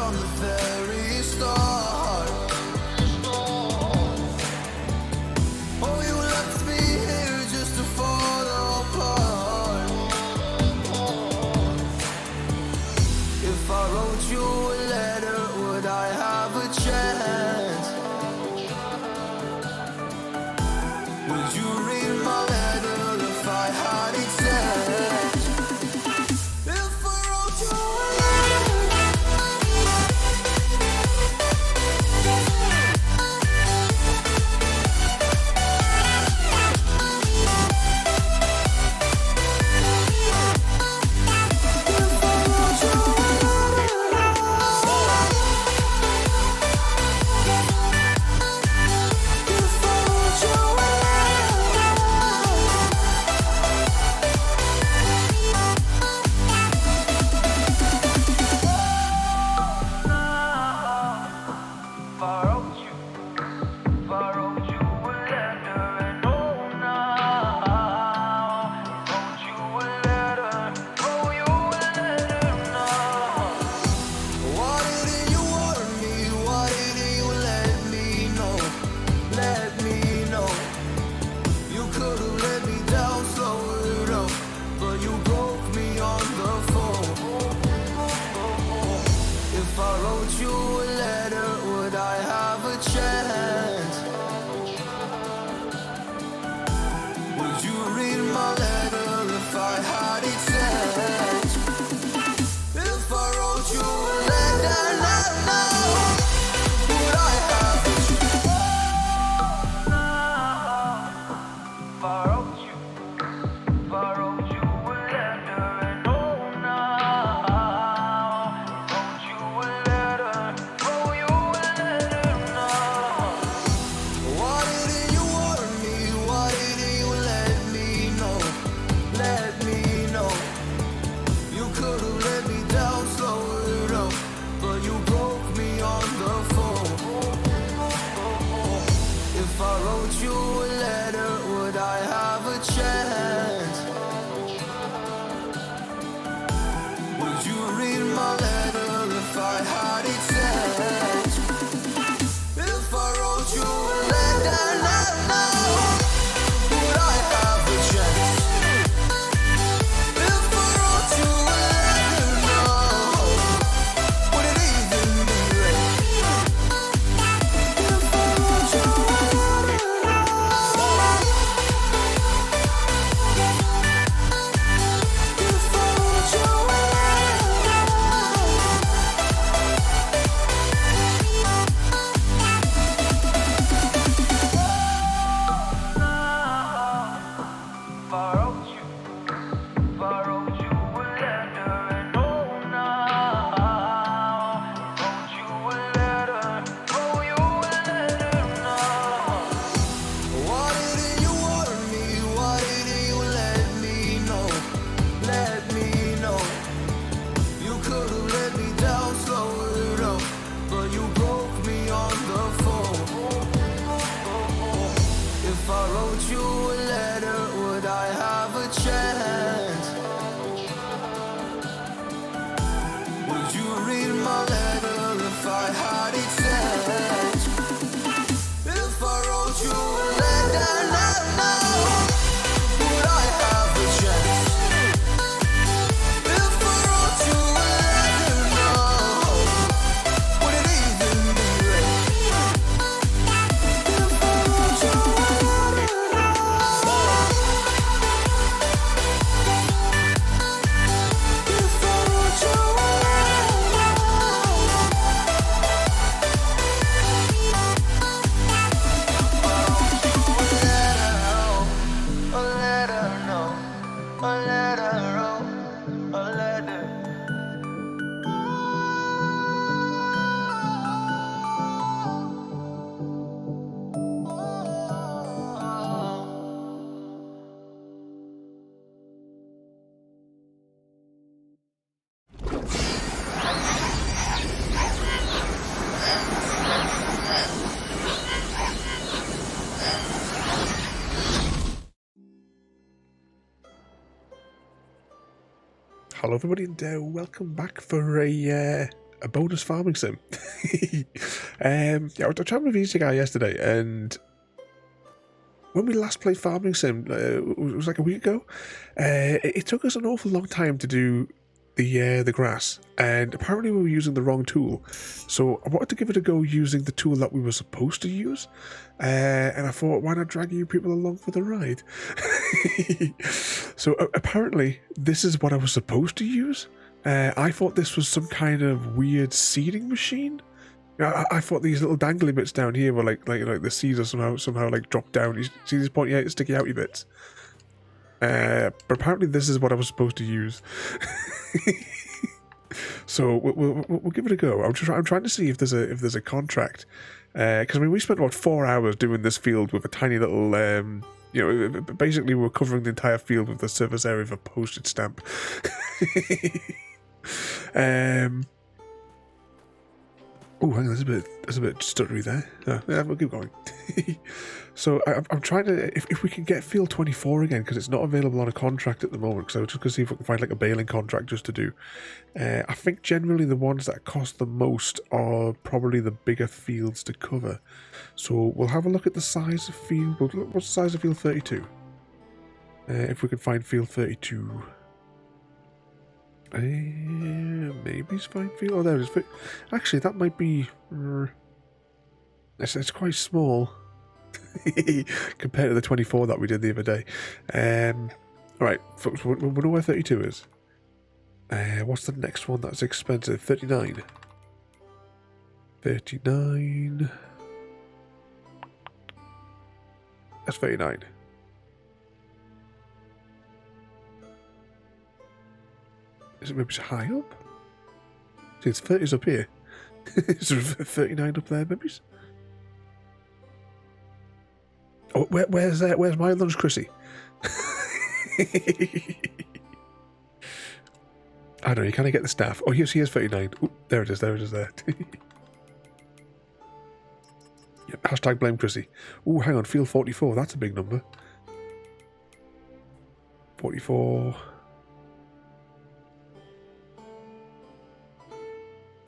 from the very start. Oh, you left me here just to fall apart. If I wrote you a letter, would I have a chance? Would you read my letter if I had it sent? If I wrote you a Hello everybody and welcome back for a a bonus farming sim. Yeah, I was trying with Easy Guy yesterday, and when we last played farming sim, it was like a week ago. It took us an awful long time to do the grass, and apparently we were using the wrong tool. So I wanted to give it a go using the tool that we were supposed to use, and I thought, why not drag you people along for the ride? So apparently this is what I was supposed to use. I thought this was some kind of weird seeding machine. I thought these little dangly bits down here were like the seeds are somehow like drop down. You see these pointy out, sticky outy bits. But apparently this is what I was supposed to use. So we'll give it a go. I'm trying to see if there's a contract, because I mean we spent about 4 hours doing this field with a tiny little basically we're covering the entire field with the surface area of a postage stamp. Oh, hang on, there's a bit stuttery there. Oh, yeah, we'll keep going. So I'm trying to, if we can get Field 24 again, because it's not available on a contract at the moment, so I'm just going to see if we can find like a baling contract just to do. I think generally the ones that cost the most are probably the bigger fields to cover. So we'll have a look at the size of field. What's the size of Field 32? If we can find Field 32. Maybe it's fine field. Oh, there it is. Actually, that might be. It's quite small compared to the 24 that we did the other day. Alright, folks, we know where 32 is. What's the next one that's expensive? 39. 39. That's 39. Is it maybe high up? See, it's 30s up here. Is there 39 up there, maybe? Oh, where's my lunch, Chrissy? I don't know, you can't get the staff. Oh, here's 39. Ooh, there it is there. Yep, hashtag blame Chrissy. Oh, hang on, Field 44, that's a big number. 44.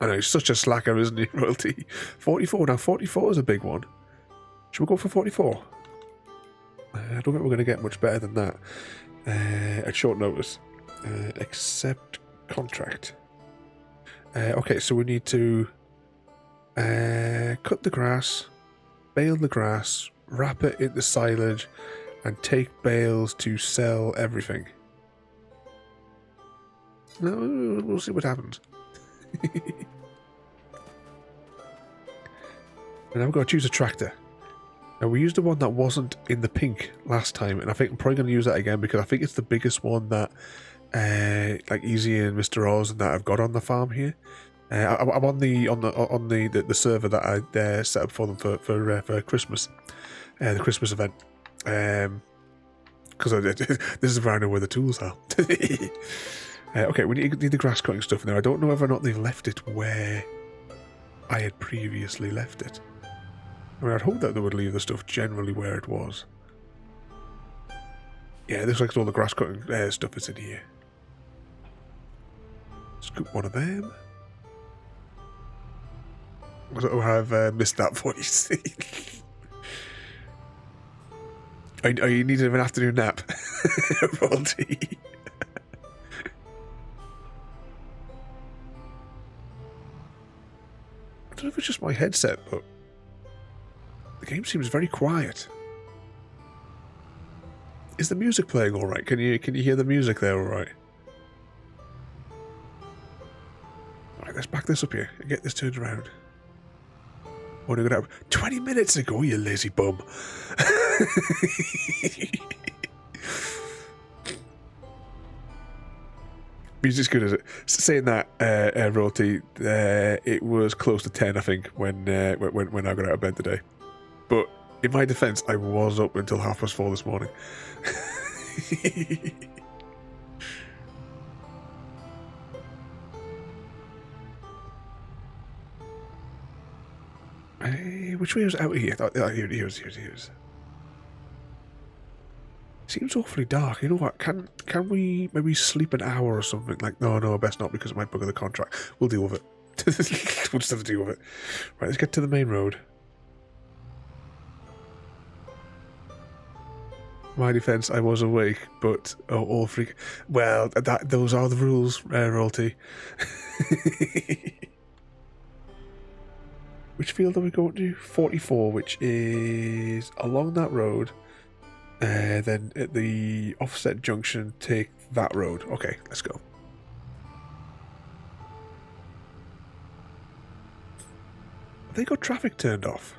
I know, he's such a slacker, isn't he, Royalty? 44, now 44 is a big one. Should we go for 44? I don't think we're going to get much better than that at short notice. Accept contract. Okay, so we need to cut the grass, bale the grass, wrap it in the silage, and take bales to sell everything. No, we'll see what happens. And now we've got to choose a tractor. Now we used the one that wasn't in the pink last time, and I think I'm probably going to use that again because I think it's the biggest one that like Easy and Mr. Oz and that I've got on the farm here. I'm on the server that I set up for them for Christmas, the Christmas event. Because this is where I know where the tools are. Okay, we need the grass cutting stuff now. I don't know whether or not they've left it where I had previously left it. I mean, I'd hope that they would leave the stuff generally where it was. Yeah, it looks like all the grass cutting stuff is in here. Scoop one of them. Oh, I've missed that voice. Oh, you needed an afternoon nap. Royalty. I don't know if it's just my headset, but the game seems very quiet. Is the music playing all right? Can you hear the music there all right? All right, let's back this up here and get this turned around. Oh, no, 20 minutes ago, you lazy bum. Music's good, is it? Saying that, Royalty, it was close to 10, I think, when I got out of bed today. But in my defence, I was up until 4:30 this morning. Which way was out here? Here's. Seems awfully dark. You know what? Can we maybe sleep an hour or something? Like, no, best not because it might bugger the contract. We'll deal with it. We'll just have to deal with it. Right, let's get to the main road. My defense, I was awake, but all freak. Well, those are the rules, Royalty. Which field are we going to? 44, which is along that road. Then at the offset junction, take that road. Okay, let's go. Have they got traffic turned off?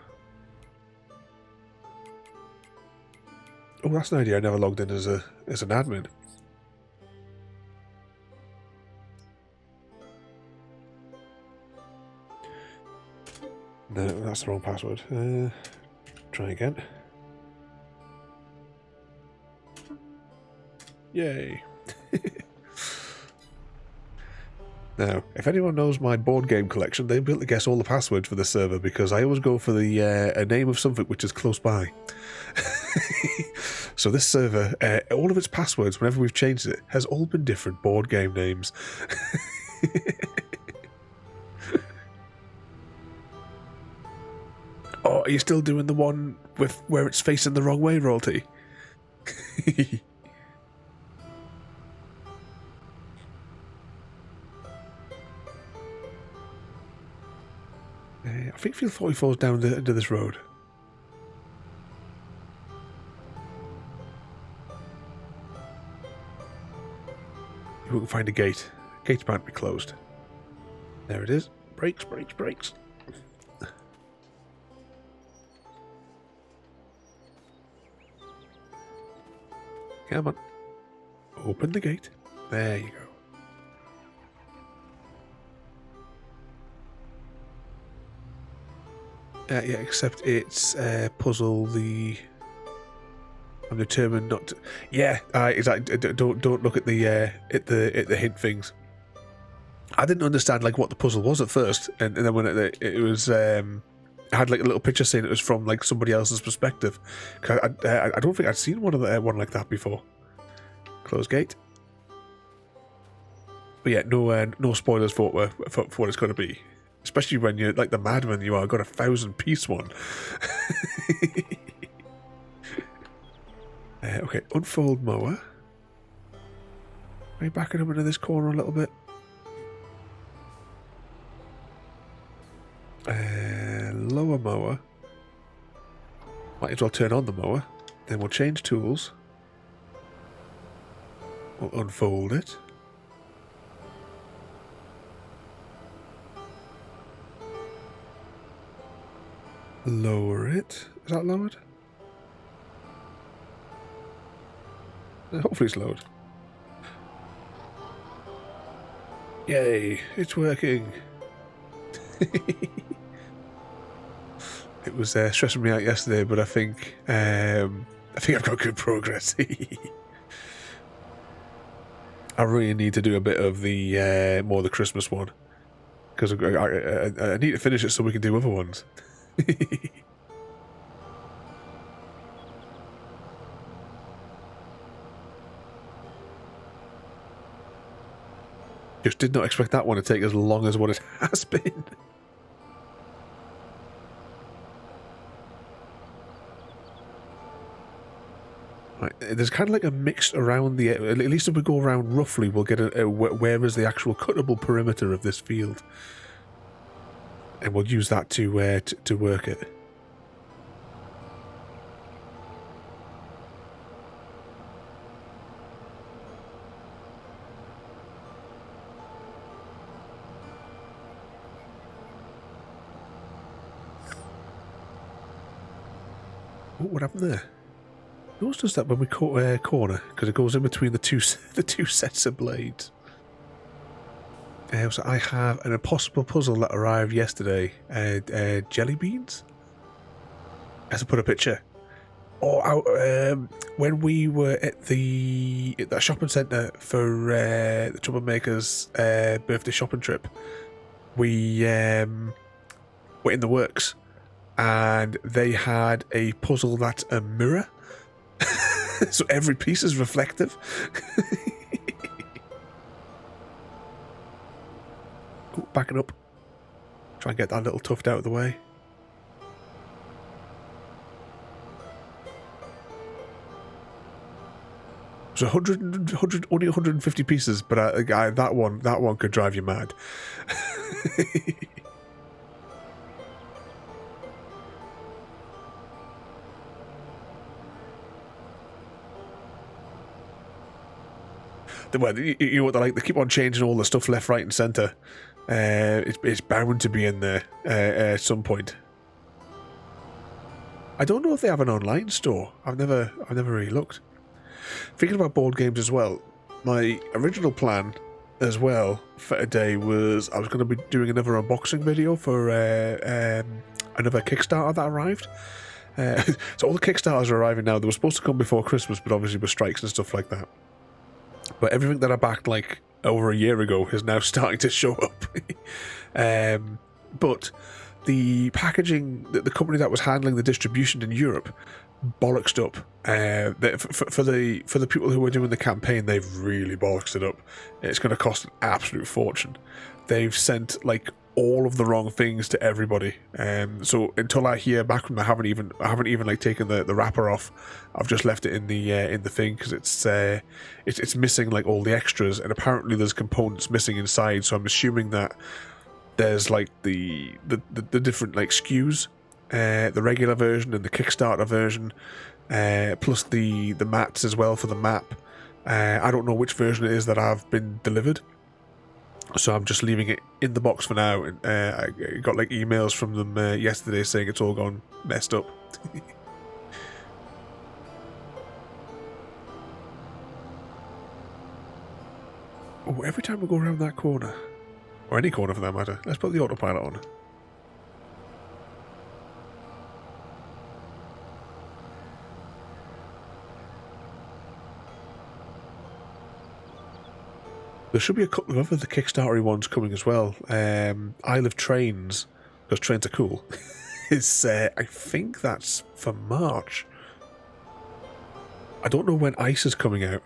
Oh, that's an idea. I never logged in as an admin. No, that's the wrong password. Try again. Yay. Now, if anyone knows my board game collection, they'll be able to guess all the passwords for the server, because I always go for the a name of something which is close by. So this server, all of its passwords, whenever we've changed it, has all been different board game names. Oh, are you still doing the one with where it's facing the wrong way, Royalty? I think Field 44 is down into this road. We can find a gate. Gates might be closed. There it is. Brakes, brakes, brakes. Come on. Open the gate. There you go. Yeah, except it's puzzle the... I'm determined not to... Yeah, exactly. Don't look at the hint things. I didn't understand like what the puzzle was at first, and then when it was I had like a little picture saying it was from like somebody else's perspective. Cause I don't think I'd seen one like that before. Close gate. But yeah, no spoilers for what it's going to be. Especially when you're like the madman you are, got a 1,000-piece one. Okay, unfold mower. Are you backing up into this corner a little bit? Lower mower. Might as well turn on the mower. Then we'll change tools. We'll unfold it. Lower it. Is that lowered? Hopefully it's lowered. Yay, it's working. It was stressing me out yesterday, but I think I've got good progress. I really need to do a bit of the more the Christmas one, because I need to finish it so we can do other ones. Just did not expect that one to take as long as what it has been. Right, there's kind of like a mix around the... At least if we go around roughly, we'll get where is the actual cuttable perimeter of this field. And we'll use that to work it. Oh, what happened there? It always does that when we corner, because it goes in between the two sets of blades. So I have an impossible puzzle that arrived yesterday. Jelly beans? I have to put a picture. When we were at that shopping centre for the Troublemaker's birthday shopping trip, we were in the works, and they had a puzzle that's a mirror. So every piece is reflective. Ooh, backing up. Try and get that little tuft out of the way. So 100, only 150 pieces, but that one could drive you mad. Well, you know what they're like? They keep on changing all the stuff left, right, and centre. It's bound to be in there at some point. I don't know if they have an online store. I've never really looked. Thinking about board games as well, my original plan as well for today was I was going to be doing another unboxing video for another Kickstarter that arrived. So all the Kickstarters are arriving now. They were supposed to come before Christmas, but obviously with strikes and stuff like that. But everything that I backed like over a year ago is now starting to show up. But the packaging, the company that was handling the distribution in Europe, bollocksed up. For the people who were doing the campaign, they've really bollocksed it up. It's going to cost an absolute fortune. They've sent like all of the wrong things to everybody. So until I hear back from them, I haven't even like taken the wrapper off. I've just left it in the thing because it's missing like all the extras, and apparently there's components missing inside. So I'm assuming that there's like the different like SKUs, the regular version and the Kickstarter version, plus the mats as well for the map. I don't know which version it is that I've been delivered. So I'm just leaving it in the box for now. And I got like emails from them yesterday saying it's all gone messed up. Oh, every time we go around that corner, or any corner for that matter, let's put the autopilot on. There should be a couple of other Kickstarter ones coming as well. Isle of Trains, because trains are cool. I think that's for March. I don't know when Ice is coming out.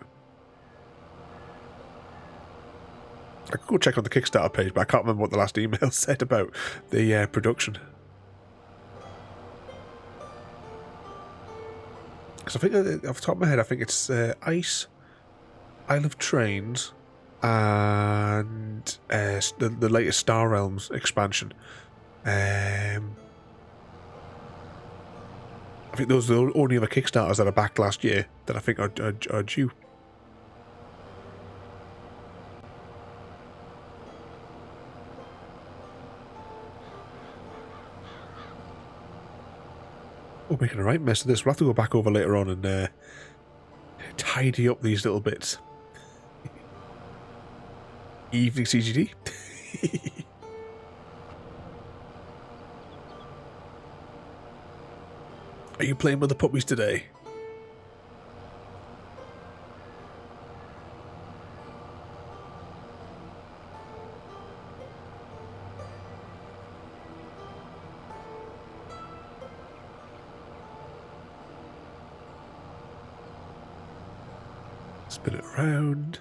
I could go check on the Kickstarter page, but I can't remember what the last email said about the production. Because I think, off the top of my head, I think it's Ice, Isle of Trains, and the latest Star Realms expansion. I think those are the only other Kickstarters that are back last year that I think are due. We're making a right mess of this. We'll have to go back over later on and tidy up these little bits. Evening CGD. Are you playing with the puppies today? Spin it around.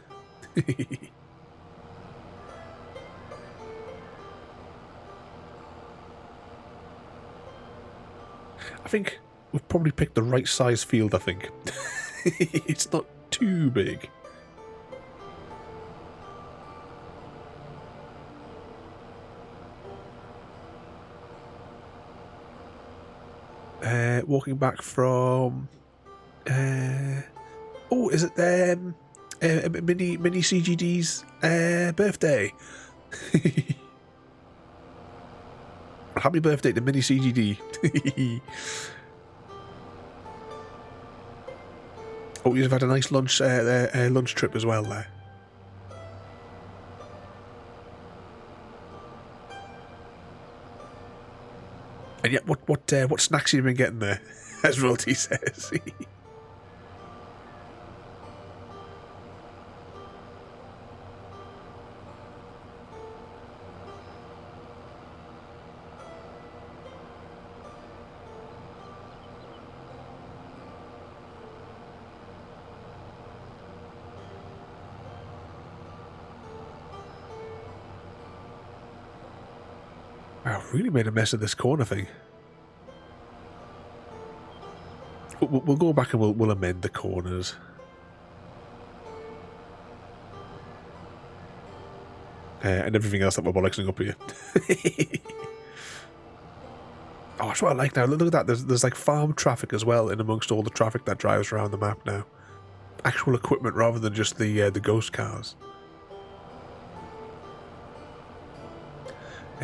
I think we've probably picked the right size field, I think. It's not too big. Walking back from... oh, is it Mini CGD's birthday? Happy birthday to Mini CGD. Oh, you've had a nice lunch trip as well there. And yet, what snacks have you been getting there? As Royalty says. Wow, really made a mess of this corner thing. We'll go back and we'll amend the corners. And everything else that we're bollocking up here. Oh, that's what I like now. Look at that. There's like farm traffic as well in amongst all the traffic that drives around the map now. Actual equipment rather than just the ghost cars.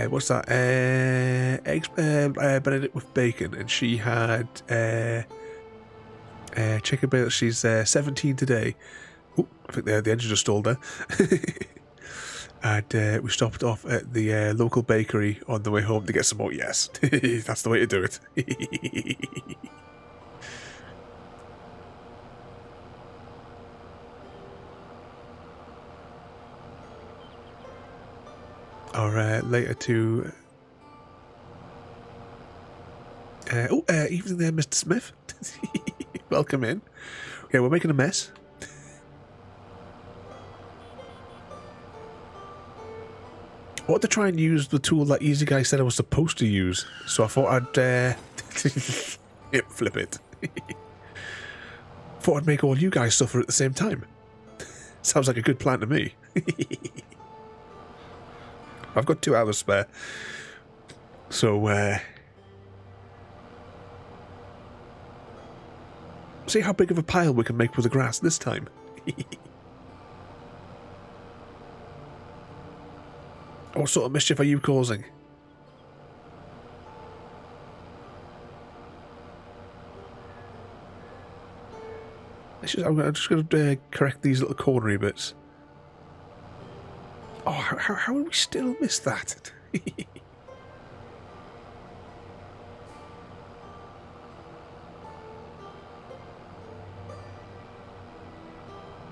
What's that? Eggs Benedict with bacon, and she had chicken bake. She's 17 today. Oh, I think the engine just stalled there. And we stopped off at the local bakery on the way home to get some more. Yes, that's the way to do it. Or later to... evening there, Mr. Smith. Welcome in. Yeah, we're making a mess. I wanted to try and use the tool that Easy Guy said I was supposed to use, so I thought I'd yep, flip it. Thought I'd make all you guys suffer at the same time. Sounds like a good plan to me. I've got 2 hours spare, so see how big of a pile we can make with the grass this time. What sort of mischief are you causing? I'm just going to correct these little cornery bits. Oh, how did we still miss that?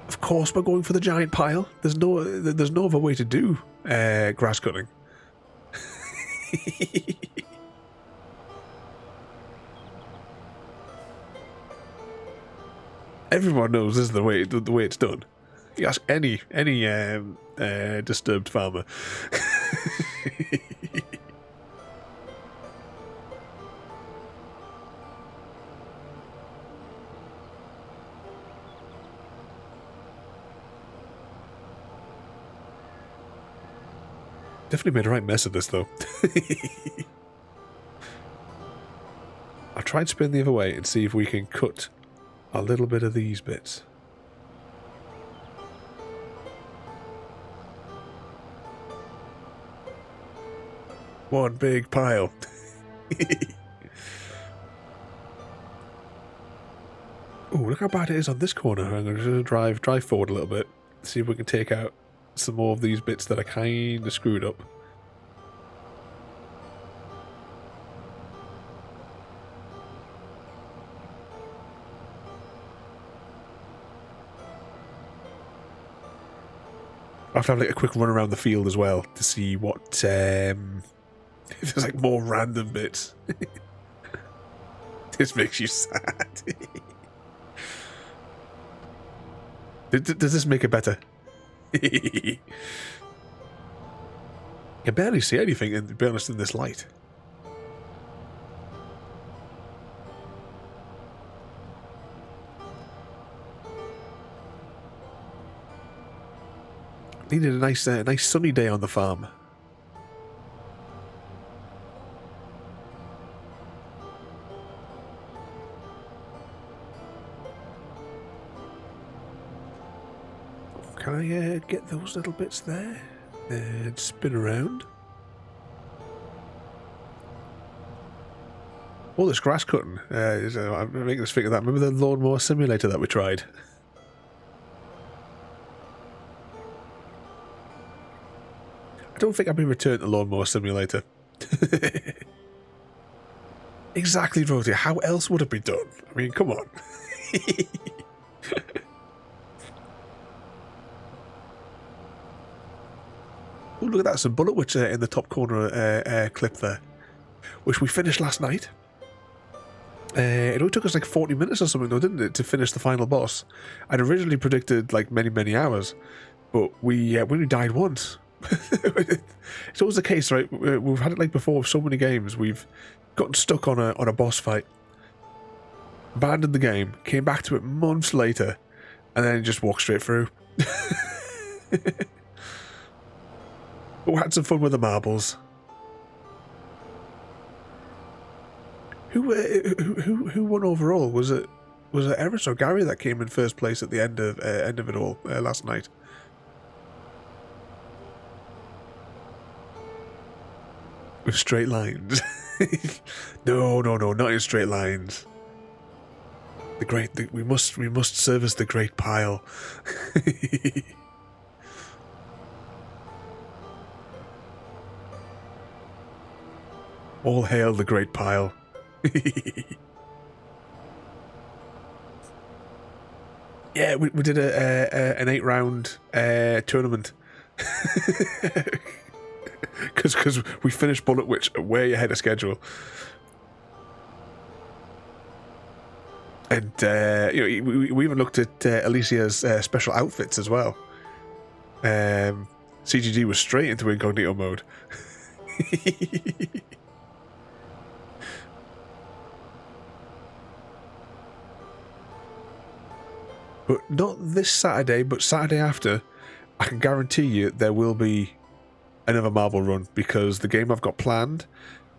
Of course, we're going for the giant pile. There's no other way to do grass cutting. Everyone knows this is the way it's done. You ask any disturbed farmer. Definitely made a right mess of this, though. I'll try and spin the other way and see if we can cut a little bit of these bits. One big pile. Oh, look how bad it is on this corner. I'm going to drive forward a little bit, see if we can take out some more of these bits that are kind of screwed up. I have to have like a quick run around the field as well to see what if there's like more random bits. This makes you sad. Does this make it better? I can barely see anything, and to be honest, in this light. Needed a nice sunny day on the farm. Can I get those little bits there and spin around? All this grass cutting I'm making us think of that. Remember the lawnmower simulator that we tried? I don't think I've been returned to Lawnmower Simulator. Exactly, Rosie. How else would it be done? I mean, come on. Oh, look at that. Some bullet witch in the top corner clip there, which we finished last night. It only took us like 40 minutes or something, though, didn't it, to finish the final boss? I'd originally predicted like many hours, but we only died once. it's always the case, right? We've had it like before with so many games. We've gotten stuck on a boss fight, abandoned the game, came back to it months later, and then just walked straight through. But we had some fun with the marbles. Who won overall? Was it Eris or Gary that came in first place at the end of it all last night? With straight lines. No, not in straight lines. We must service the great pile. All hail the great pile. Yeah, we did an 8-round tournament. Because we finished Bullet Witch way ahead of schedule. And we even looked at Alicia's special outfits as well. CGG was straight into incognito mode. But not this Saturday, but Saturday after, I can guarantee you there will be another marble run, because the game I've got planned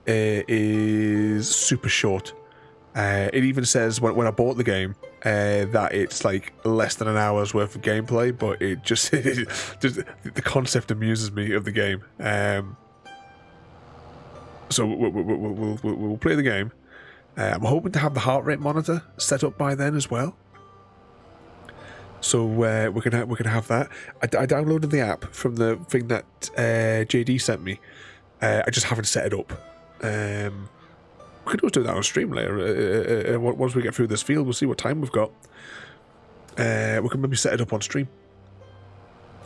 is super short. It even says when I bought the game that it's like less than an hour's worth of gameplay, but it just the concept amuses me of the game. So we'll play the game. I'm hoping to have the heart rate monitor set up by then as well. So we're gonna have that. I downloaded the app from the thing that JD sent me. I just haven't set it up. We could always do that on stream later. Once we get through this field, we'll see what time we've got. We can maybe set it up on stream,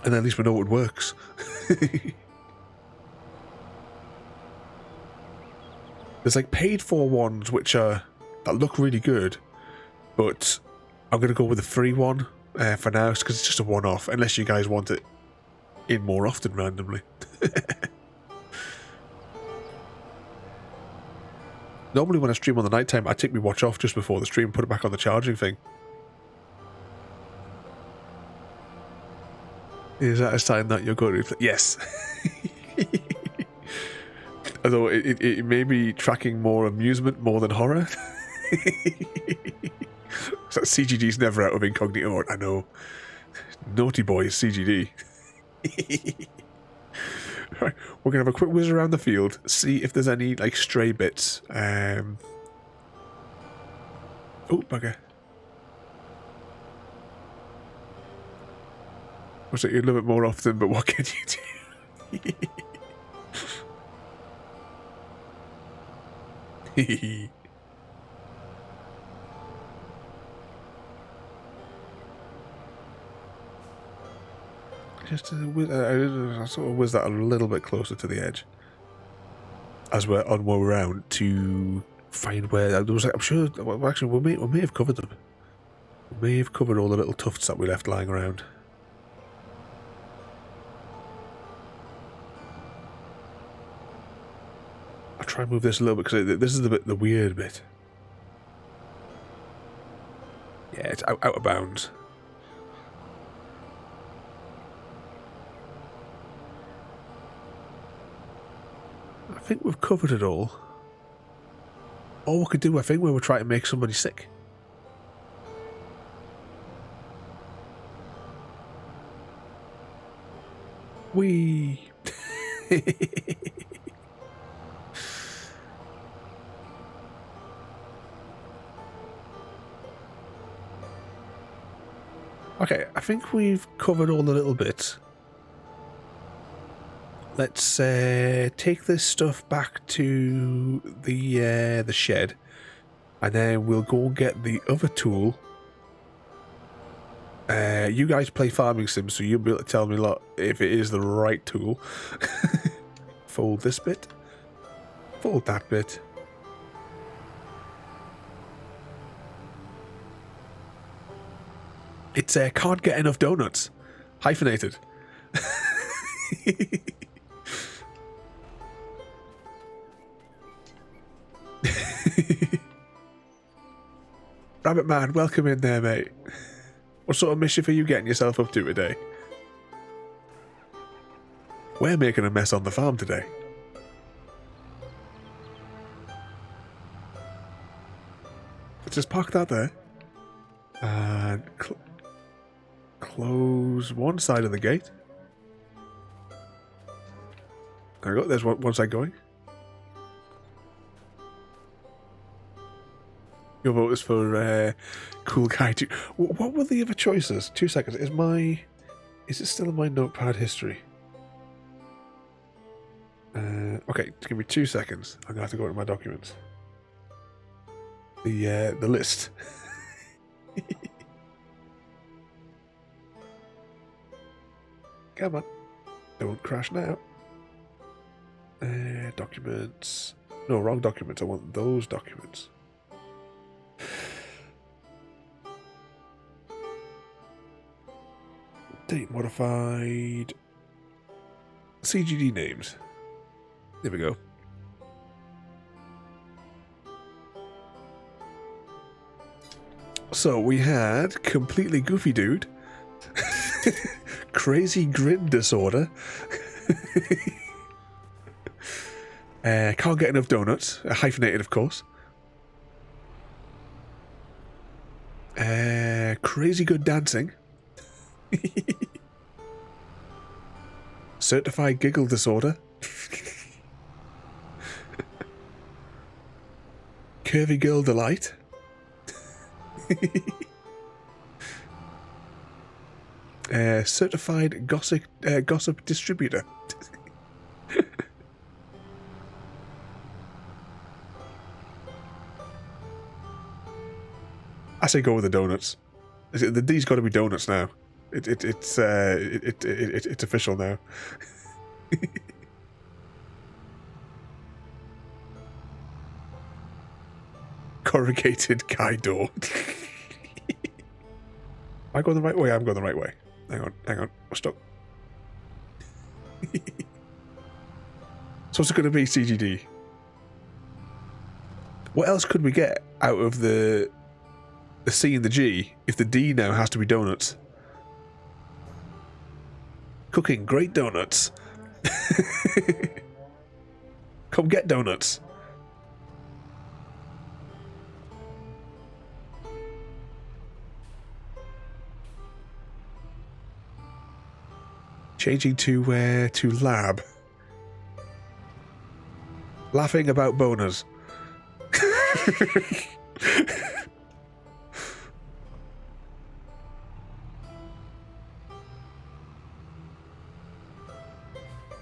and then at least we know it works. There's like paid for ones that look really good, but I'm gonna go with the free one for now, because it's just a one-off. Unless you guys want it in more often randomly. Normally when I stream on the night time, I take my watch off just before the stream, put it back on the charging thing. Is that a sign that you're going to... Yes. Although it may be tracking more amusement more than horror. So CGD's never out of incognito mode. I know. Naughty boy CGD. Right, we're going to have a quick whiz around the field, see if there's any like stray bits. Oh, bugger. I say you'd love it more often, but what can you do? Just I sort of whiz that a little bit closer to the edge as we're on our way around to find where there was. I'm sure. Well, actually, we may have covered them. We may have covered all the little tufts that we left lying around. I'll try and move this a little bit, because this is the weird bit. Yeah, it's out of bounds. I think we've covered it all. Or we could do a thing where we try to make somebody sick. Wee. Okay, I think we've covered all the little bits. Let's take this stuff back to the shed, and then we'll go get the other tool. You guys play Farming Sim, so you'll be able to tell me a lot if it is the right tool. Fold this bit. Fold that bit. It's can't get enough donuts. Hyphenated. Rabbit Man, welcome in there, mate. What sort of mischief are you getting yourself up to today? We're making a mess on the farm today. Let's just park that there. And close one side of the gate. There we go, there's one side going. Your vote is for Cool Guy 2. What were the other choices? 2 seconds. Is it still in my notepad history? Okay, give me 2 seconds. I'm gonna have to go into my documents. The list. Come on. Don't crash now. Documents. No, wrong documents. I want those documents. Date modified. CGD names. There we go. So we had completely goofy dude, crazy grin disorder, can't get enough donuts, hyphenated of course, crazy good dancing, certified giggle disorder, curvy girl delight, certified gossip distributor. I say go with the donuts. The D's got to be donuts now. It's official now. Corrugated Kai door. Am I going the right way? I'm going the right way. Hang on. I'm stuck. So what's it going to be, CGD? What else could we get out of the C and the G if the D now has to be donuts? Cooking great donuts. Come get donuts. Changing to lab. Laughing about boners.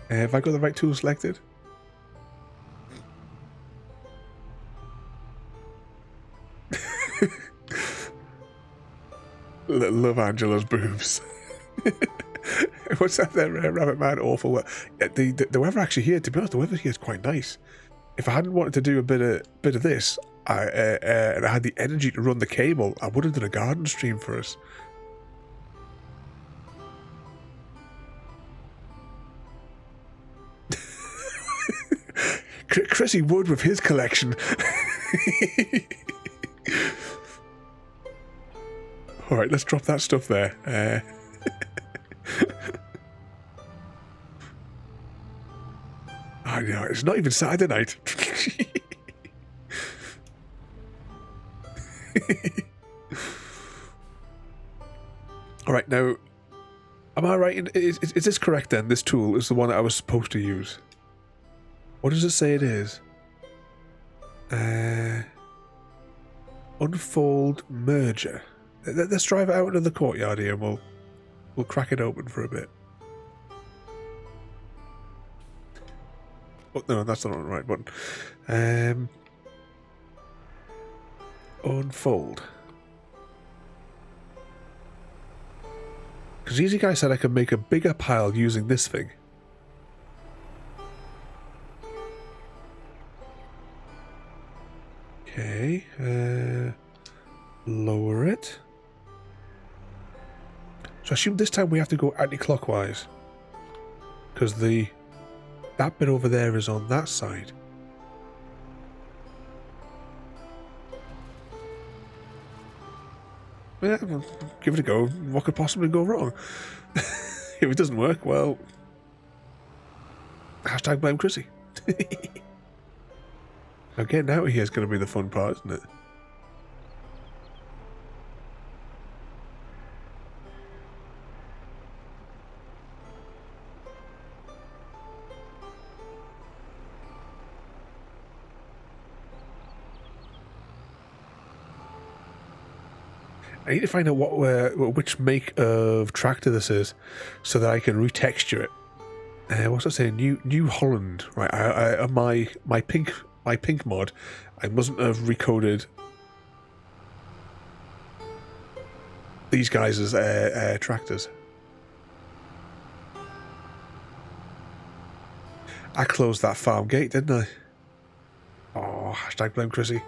Have I got the right tool selected? Love Angela's boobs. What's that there, Rabbit Man? Awful. The weather actually here, to be honest, the weather here is quite nice. If I hadn't wanted to do a bit of this, and I had the energy to run the cable, I would have done a garden stream for us. Chrissy Wood with his collection. All right, let's drop that stuff there. I know, it's not even Saturday night. All right, now, am I right? Is this correct then? This tool is the one that I was supposed to use. What does it say it is? Unfold merger. Let's drive it out into the courtyard here and we'll crack it open for a bit. Oh, no, that's not the right button. Unfold. Because Easy Guy said I could make a bigger pile using this thing. Okay, lower it. So I assume this time we have to go anti-clockwise. Because that bit over there is on that side. Yeah, well, give it a go. What could possibly go wrong? If it doesn't work, well, hashtag blame Chrissy. Now getting out of here is going to be the fun part, isn't it? I need to find out which make of tractor this is, so that I can retexture it. What's it saying? New Holland, right? My pink mod, I mustn't have recoded these guys as tractors. I closed that farm gate, didn't I? Oh, hashtag blame Chrissy.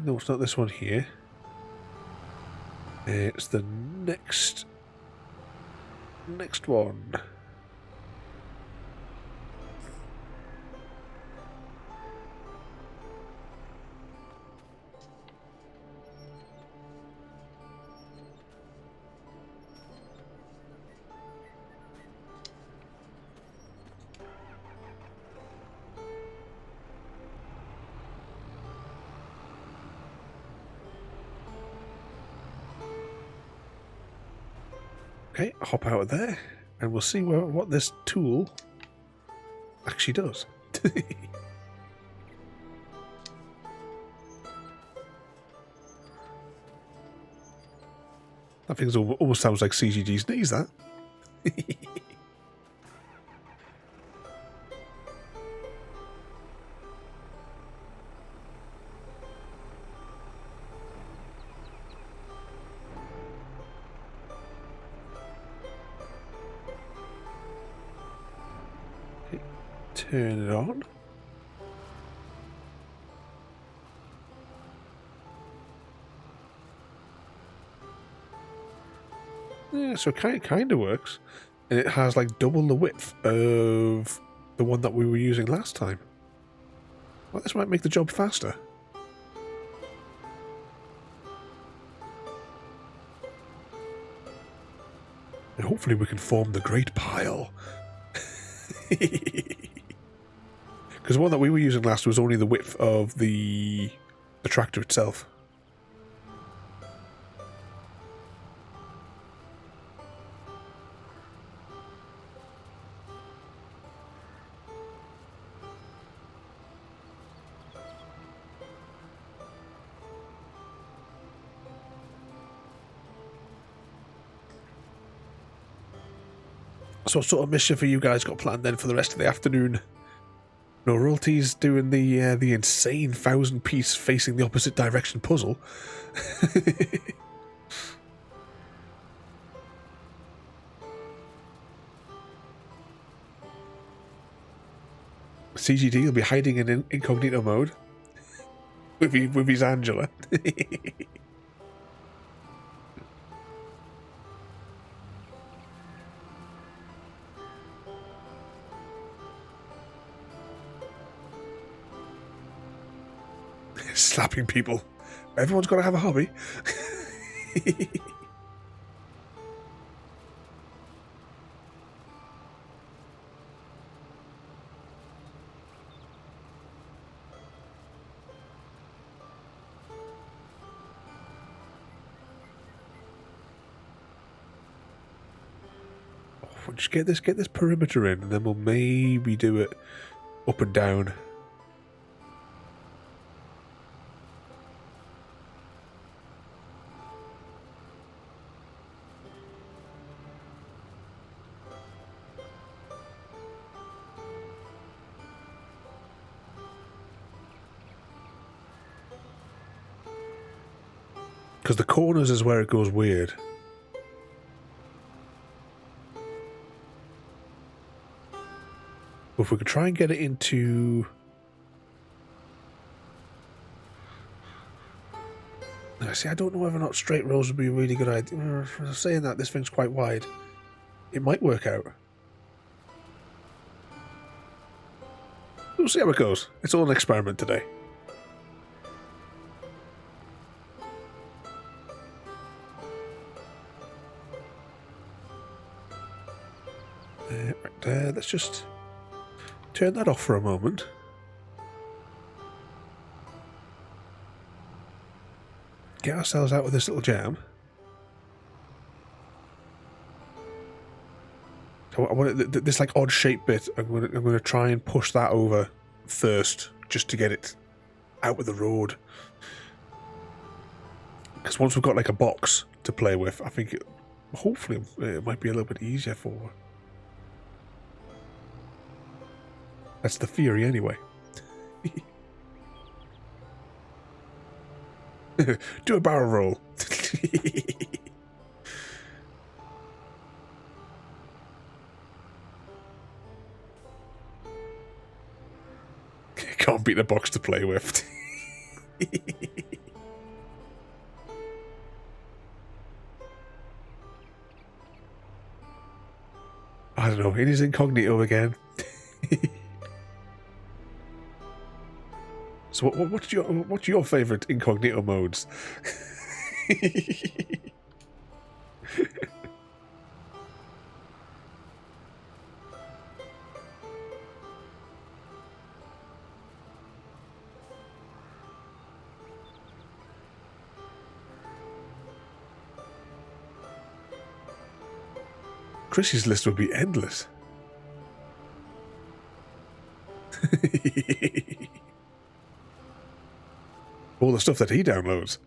No, it's not this one here. It's the next one. Okay, hop out of there, and we'll see what this tool actually does. That thing almost sounds like CGG's knees, that. Turn it on. Yeah, so it kind of works. And it has like double the width of the one that we were using last time. Well, this might make the job faster. And hopefully we can form the great pile. Because the one that we were using last was only the width of the tractor itself. So what sort of mischief have you guys got planned then for the rest of the afternoon? No, Royalty's doing the insane 1,000-piece facing the opposite direction puzzle. CGD will be hiding in incognito mode with his Angela. Slapping people. Everyone's got to have a hobby. We'll just get this perimeter in, and then we'll maybe do it up and down. Because the corners is where it goes weird. But if we could try and get it into See, I don't know whether or not straight rows would be a really good idea. Saying that, this thing's quite wide. It might work out. We'll see how it goes. It's all an experiment today. Let's just turn that off for a moment. Get ourselves out of this little jam. So I want this like odd shape bit. I'm gonna try and push that over first, just to get it out of the road. Because once we've got like a box to play with, I think hopefully it might be a little bit easier for her. That's the theory, anyway. Do a barrel roll. Can't beat the box to play with. I don't know. It is incognito again. So what's your favourite incognito modes? Chrissy's list would be endless. All the stuff that he downloads.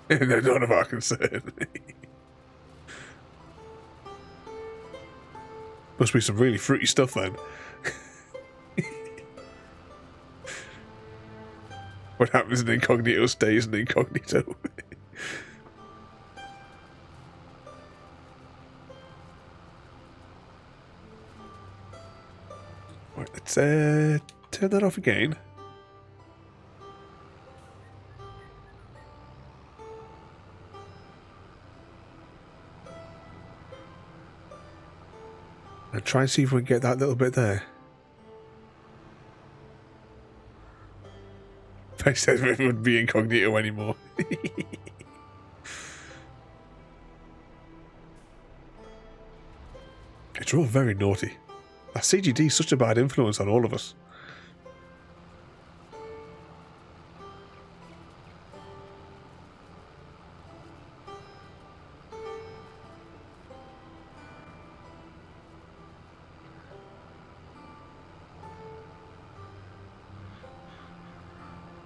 They're none of our concern. Must be some really fruity stuff then. What happens in incognito stays in incognito. Right, let's turn that off again. And try and see if we can get that little bit there. I said it wouldn't be incognito anymore. It's all very naughty. That CGD is such a bad influence on all of us.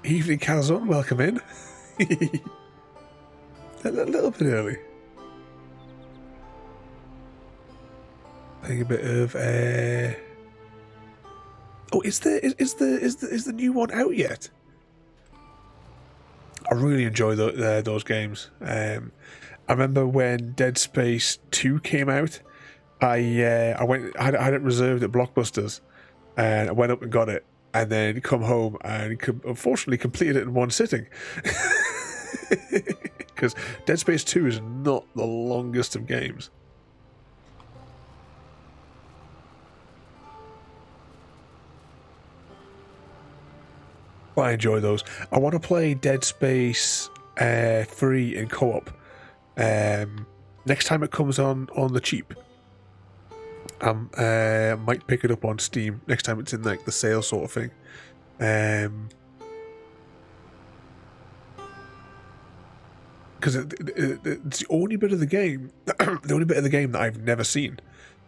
Evening Calzone, welcome in. A little bit early. Playing a bit of oh, is the new one out yet? I really enjoy those games. I remember when Dead Space 2 came out. I had it reserved at Blockbusters, and I went up and got it. And then come home and unfortunately completed it in one sitting. Because Dead Space 2 is not the longest of games. But I enjoy those. I want to play Dead Space 3 in co-op. Next time it comes on the cheap. Might pick it up on Steam next time it's in like the sale sort of thing. Because it's the only bit of the game, the only bit of the game that I've never seen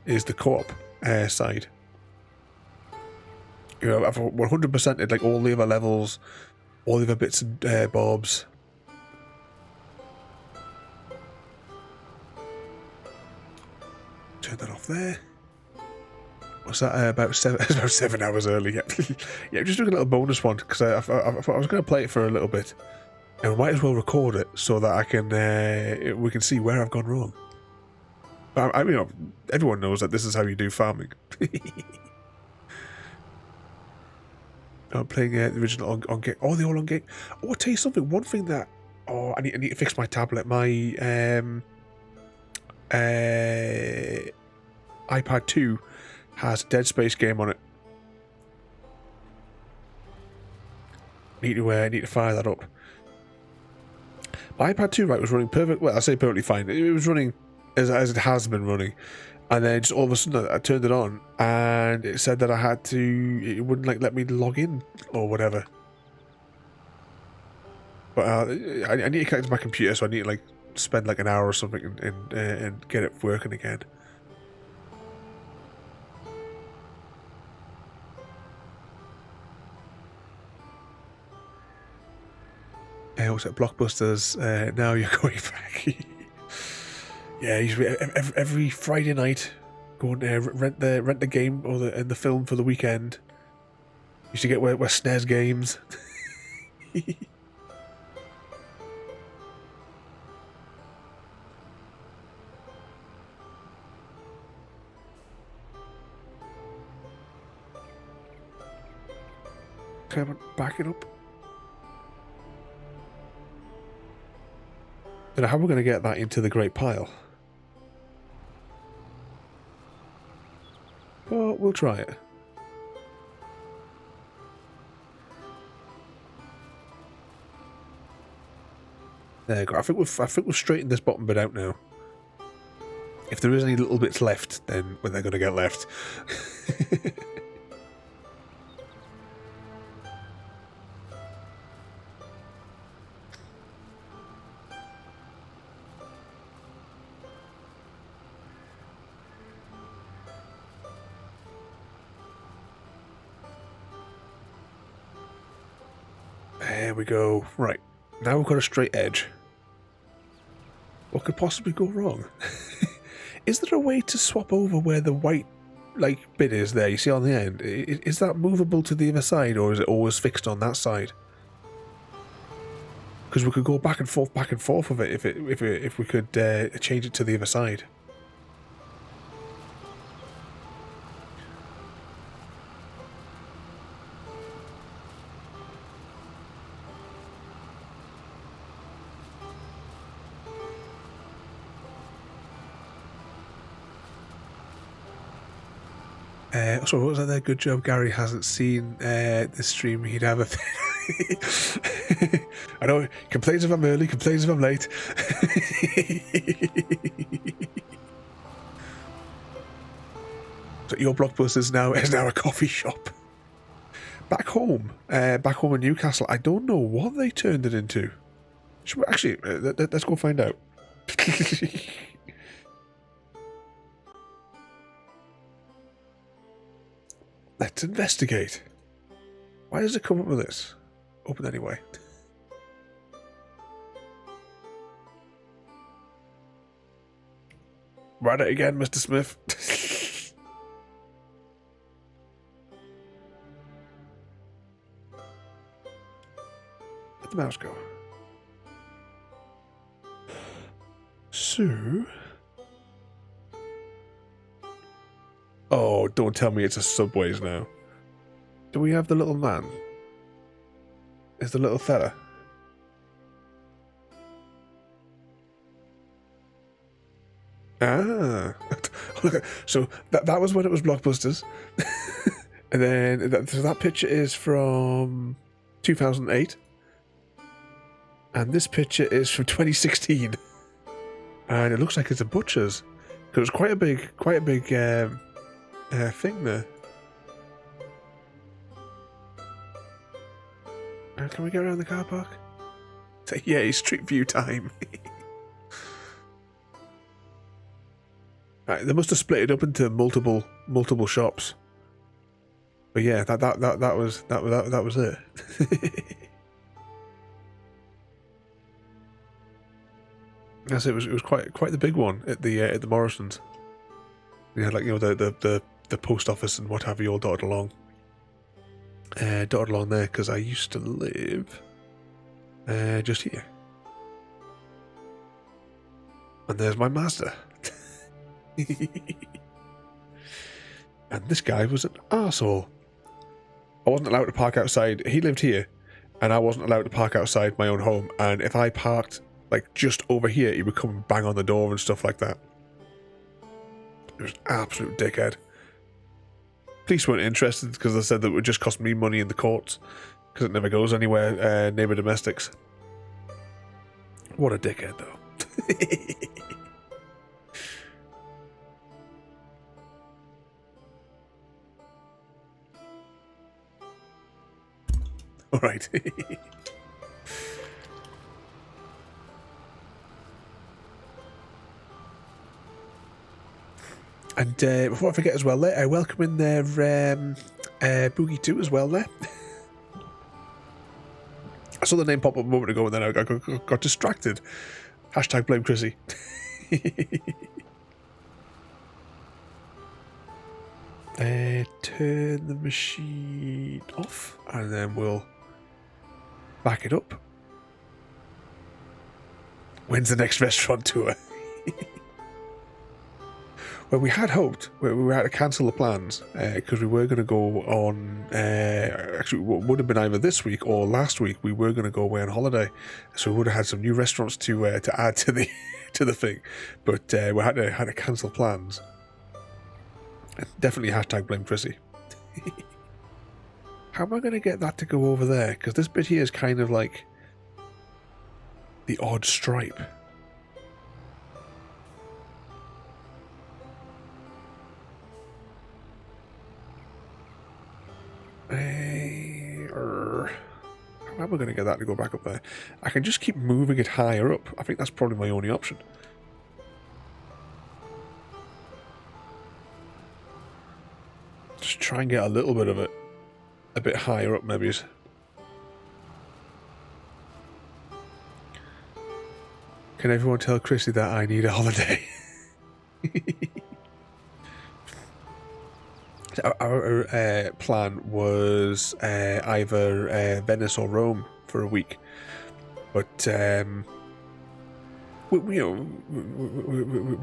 is the co-op side. You know, I've 100%ed like all the other levels, all the other bits and bobs. Turn that off there. Was that about 7 hours early? Yeah, yeah. Just doing a little bonus one because I thought I was going to play it for a little bit, and we might as well record it so that I can we can see where I've gone wrong. I mean, everyone knows that this is how you do farming. I'm playing the original on game. Oh, they're all on game. Oh, I'll tell you something. One thing that I need to fix my tablet. My iPad 2 has a Dead Space game on it. Need to fire that up. My iPad 2 was running perfect. Well, I say perfectly fine. It was running as it has been running, and then just all of a sudden I turned it on, and it said that I had to. It wouldn't let me log in or whatever. But I need to connect to my computer, so I need to spend an hour or something and get it working again. What's it? Blockbusters. Now you're going back. Yeah, usually every Friday night, go and rent the game or the film for the weekend. Used to get where SNES games. Come on, back it up. I don't know how we're going to get that into the great pile. But we'll try it. There you go. I think we've straightened this bottom bit out now. If there is any little bits left, then they're going to get left. There we go. Right. Now we've got a straight edge. What could possibly go wrong? Is there a way to swap over where the white bit is there, you see on the end? Is that movable to the other side, or is it always fixed on that side? Because we could go back and forth with it if we could change it to the other side. So what was that there? Good job Gary hasn't seen this stream. He'd have a thing. I know, complains if I'm early, complains if I'm late. So your Blockbuster is now a coffee shop. Back home in Newcastle, I don't know what they turned it into. Should we, actually, let's go find out. Let's investigate. Why does it come up with this? Open anyway. Write it again, Mr. Smith. Let the mouse go. So... Oh, don't tell me it's a Subways now. Do we have the little man? Is the little fella? Ah. Look, so that was when it was Blockbusters. And then so that picture is from 2008. And this picture is from 2016. And it looks like it's a butcher's. Because it was quite a big thing there. Can we go around the car park? Yeah, Street View time. Right, they must have split it up into multiple shops. But yeah, that was it. Yes, it was quite the big one at the Morrisons. You had the post office and what have you all dotted along there, because I used to live just here. And there's my Mazda. And this guy was an arsehole. I wasn't allowed to park outside. He lived here, and I wasn't allowed to park outside my own home. And if I parked like just over here, he would come and bang on the door and stuff like that. It was an absolute dickhead. Police weren't interested because they said that it would just cost me money in the courts because it never goes anywhere. Neighbour domestics. What a dickhead, though. All right. And before I forget as well, I welcome in there Boogie 2 as well there. I saw the name pop up a moment ago and then I got distracted. Hashtag blame Chrissy. Turn the machine off and then we'll back it up. When's the next restaurant tour? Well, we had hoped, we were had to cancel the plans because we were going to go on, actually what would have been either this week or last week, we were going to go away on holiday. So we would have had some new restaurants to add to the to the thing. But we had to cancel plans. Definitely hashtag blame Chrissy. How am I going to get that to go over there? Because this bit here is kind of like the odd stripe. How am I going to get that to go back up there? I can just keep moving it higher up. I think that's probably my only option. Just try and get a little bit of it a bit higher up, maybe. Can everyone tell Chrissy that I need a holiday? Our plan was either Venice or Rome for a week, but we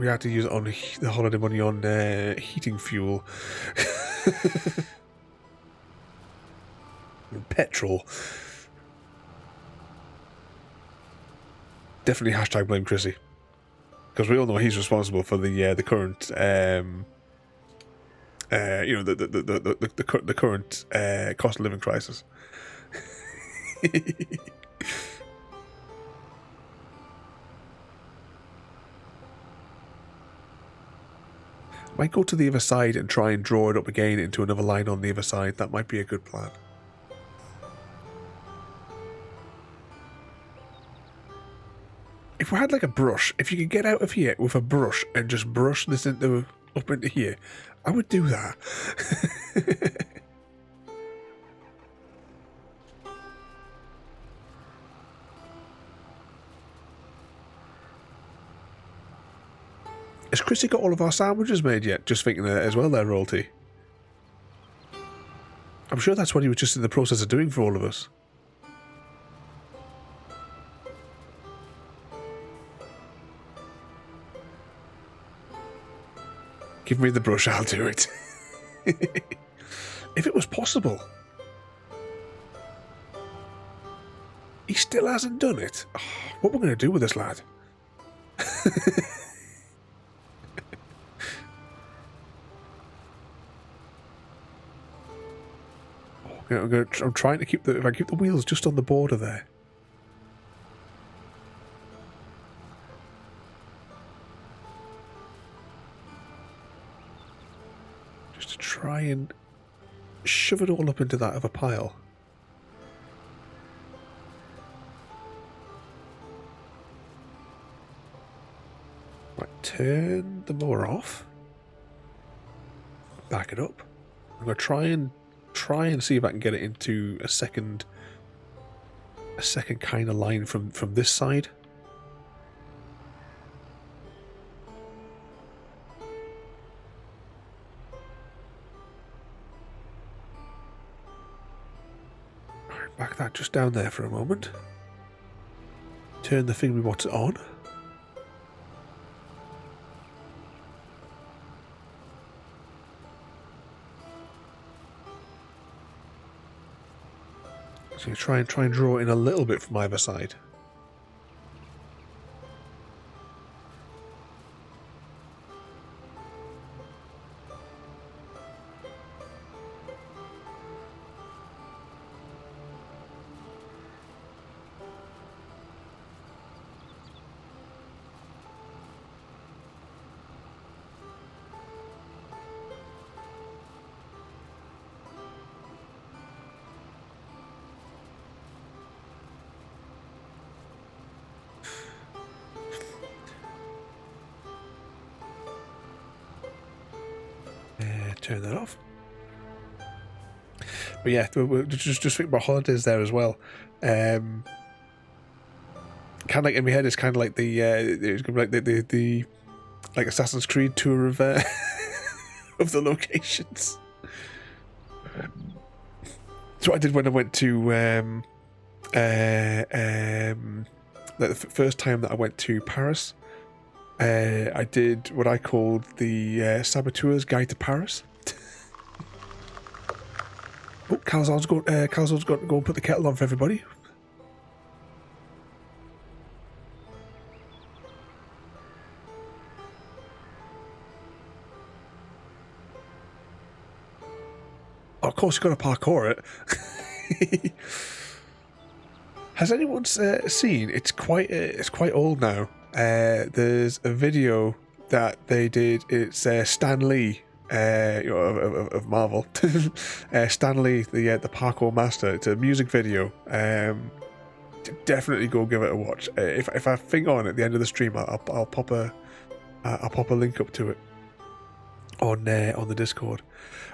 had to use it on the holiday money on heating fuel, and petrol. Definitely hashtag blame Chrissy, because we all know he's responsible for the current. The current cost of living crisis. Might go to the other side and try and draw it up again into another line on the other side. That might be a good plan. If we had like a brush, if you could get out of here with a brush and just brush this into up into here, I would do that. Has Chrissy got all of our sandwiches made yet? Just thinking that as well there, Royalty. I'm sure that's what he was just in the process of doing for all of us. Give me the brush, I'll do it. If it was possible. He still hasn't done it. Oh, what we're going to do with this lad? I'm trying to keep if I keep the wheels just on the border there. Just to try and shove it all up into that other pile. Right, turn the mower off. Back it up. I'm going to try and see if I can get it into a second kind of line from this side. Alright, back that just down there for a moment. Turn the thing we want it on. So try and draw in a little bit from either side. Turn that off. But yeah, we're just think about holidays there as well. Kind of like in my head, it's kind of like it's gonna be like the like Assassin's Creed tour of of the locations. That's what I did when I went to the first time that I went to Paris. I did what I called the Saboteur's Guide to Paris. Oh, Calzone's got to go and put the kettle on for everybody. Oh, of course, you've got to parkour it. Has anyone seen? It's quite old now. There's a video that they did. It's Stan Lee. Of Marvel, Stan Lee, the parkour master. It's a music video. Definitely go give it a watch. If I think on at the end of the stream, I'll pop a link up to it on the Discord.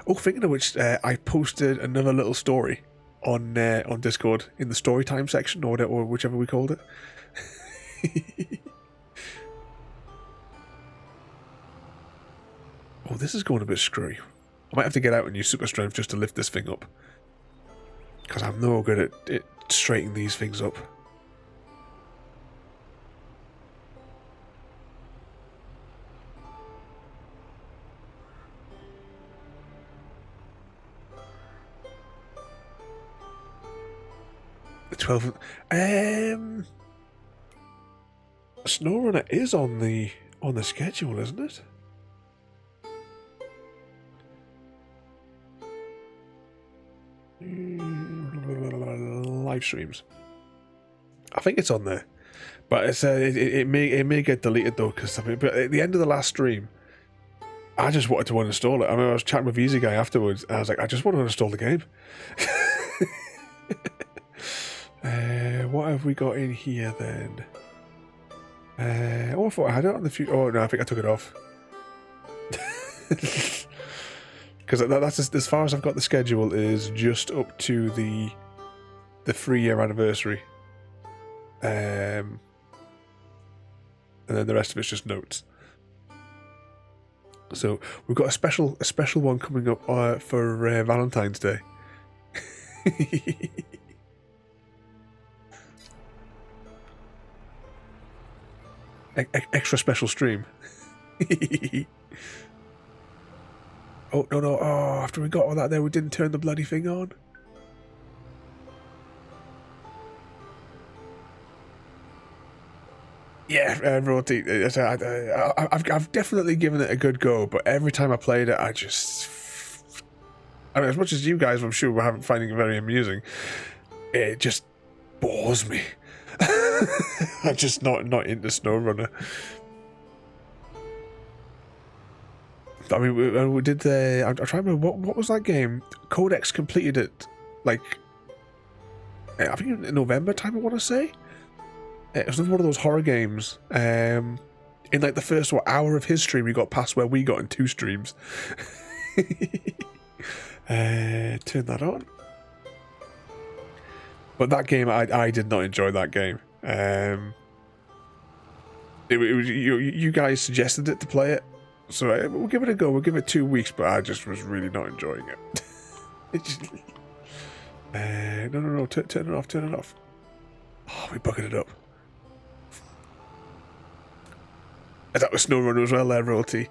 Oh, thinking of which, I posted another little story on Discord in the story time section or whichever we called it. Oh, this is going a bit screwy. I might have to get out and use super strength just to lift this thing up. Because I'm no good at straightening these things up. The 12th... SnowRunner is on the schedule, isn't it? Live streams. I think it's on there, but it's it may get deleted though, because but at the end of the last stream, I just wanted to uninstall it. I mean, I was chatting with Easy Guy afterwards, and I was like, I just want to uninstall the game. What have we got in here then? Oh, I thought I had it on the few. Oh no, I think I took it off. Because that's as far as I've got. The schedule is just up to the 3-year anniversary, and then the rest of it's just notes. So we've got a special one coming up for Valentine's Day. Extra special stream. Oh, no. Oh, after we got all that there, we didn't turn the bloody thing on. Yeah, Roty, I've definitely given it a good go, but every time I played it, I mean, as much as you guys, I'm sure, were finding it very amusing, it just bores me. I'm just not into SnowRunner. I mean, we did I'm trying to remember, what was that game? Codex completed it, like, I think in November time, I want to say. It was one of those horror games. In like the first hour of his stream, we got past where we got in 2 streams. Turn that on. But that game, I did not enjoy that game. It was, you guys suggested it to play it, so we'll give it a go. We'll give it 2 weeks, but I just was really not enjoying it. No, turn it off. Oh, we bucketed it up. That was SnowRunner as well there, Royalty.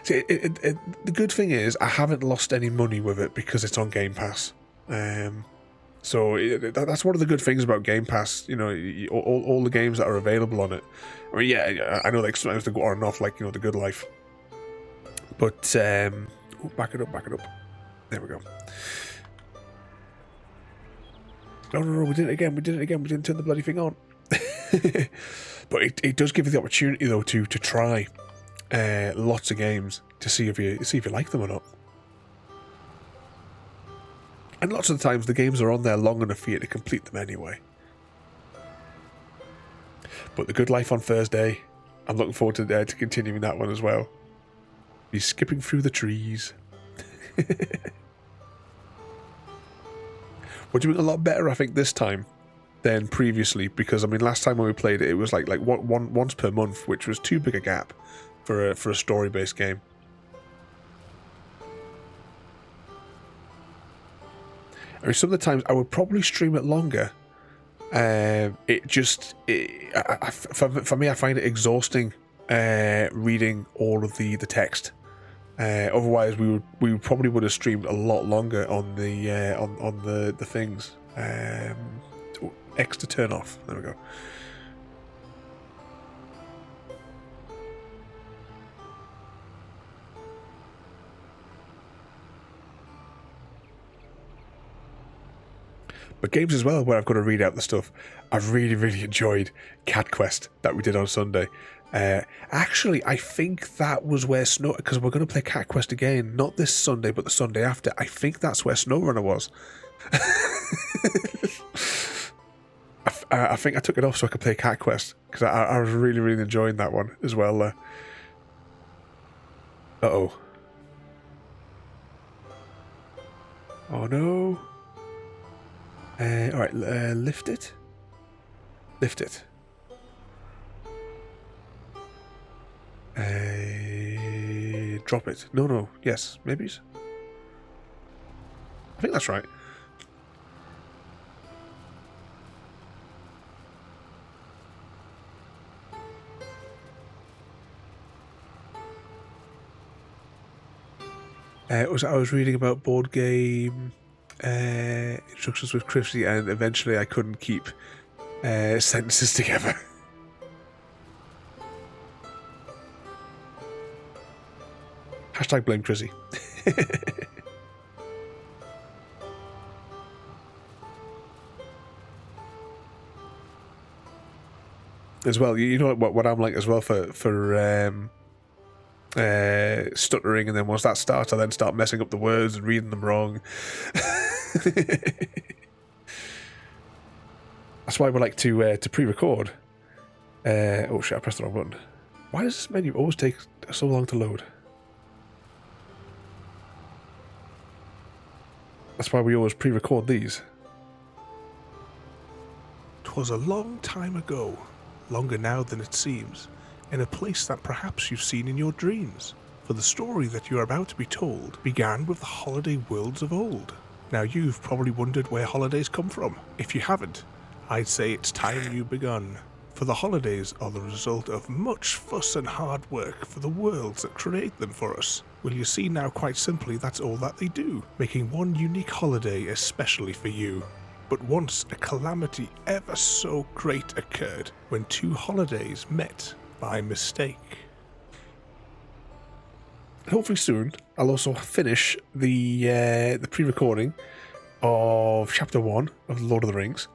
See, the good thing is I haven't lost any money with it because it's on Game Pass. So that's one of the good things about Game Pass. You know, all the games that are available on it. I mean, yeah, I know like sometimes they go on and off, like, you know, The Good Life. But back it up. There we go. No, we did it again. We didn't turn the bloody thing on. But it does give you the opportunity though to try lots of games to see if you like them or not. And lots of the times the games are on there long enough for you to complete them anyway. But The Good Life on Thursday, I'm looking forward to continuing that one as well. Be skipping through the trees. We're doing a lot better, I think, this time than previously, because I mean, last time when we played it, it was like once per month, which was too big a gap for a story-based game. I mean, some of the times I would probably stream it longer. For me, I find it exhausting reading all of the text. Otherwise, we probably would have streamed a lot longer on the things. X to turn off. There we go. But games as well, where I've got to read out the stuff. I've really enjoyed Cat Quest that we did on Sunday. Actually, I think that was where because we're going to play Cat Quest again, not this Sunday, but the Sunday after. I think that's where SnowRunner was. I think I took it off so I could play Cat Quest, because I was really enjoying that one as well. Uh-oh. Oh no. Alright, lift it. Lift it. Drop it. No. Yes, maybe. I think that's right. I was reading about board game instructions with Chrissy, and eventually I couldn't keep sentences together. Hashtag blame Chrissy. As well, you know what I'm like as well for stuttering, and then once that starts, I then start messing up the words and reading them wrong. That's why we like to pre-record. Oh shit! I pressed the wrong button. Why does this menu always take so long to load? That's why we always pre-record these. 'Twas a long time ago, longer now than it seems, in a place that perhaps you've seen in your dreams. For the story that you are about to be told began with the holiday worlds of old. Now you've probably wondered where holidays come from. If you haven't, I'd say it's time you begun. For the holidays are the result of much fuss and hard work for the worlds that create them for us. Well, you see now, quite simply, that's all that they do, making one unique holiday especially for you. But once a calamity ever so great occurred when two holidays met by mistake. Hopefully soon, I'll also finish the pre-recording of Chapter 1 of The Lord of the Rings.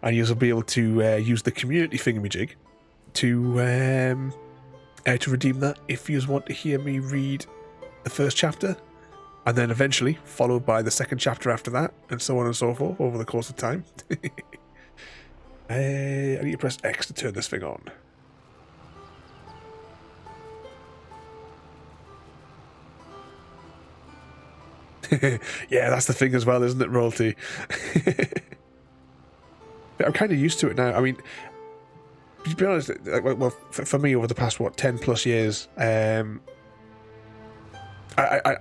And you'll be able to use the community thingamajig to redeem that if you want to hear me read the first chapter, and then eventually followed by the second chapter after that, and so on and so forth over the course of time. I need to press X to turn this thing on. Yeah, that's the thing as well, isn't it, Royalty? I'm kind of used to it now. I mean, to be honest, well, for me, over the past, 10 plus years, I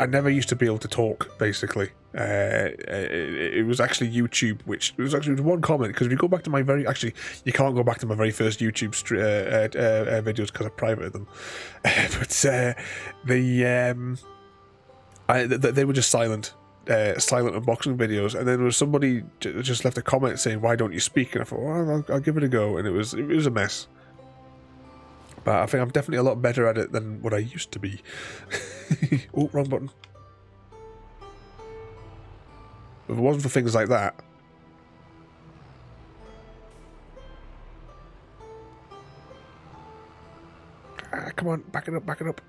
never used to be able to talk, basically. It was actually YouTube, which it was actually one comment, because if you go back to my you can't go back to my very first YouTube videos because I privated them. But they were just silent silent unboxing videos, and then there was somebody just left a comment saying, "Why don't you speak?" And I thought, well, I'll give it a go, and it was a mess. But I think I'm definitely a lot better at it than what I used to be. Oh, wrong button. If it wasn't for things like that. Ah, come on, back it up, back it up.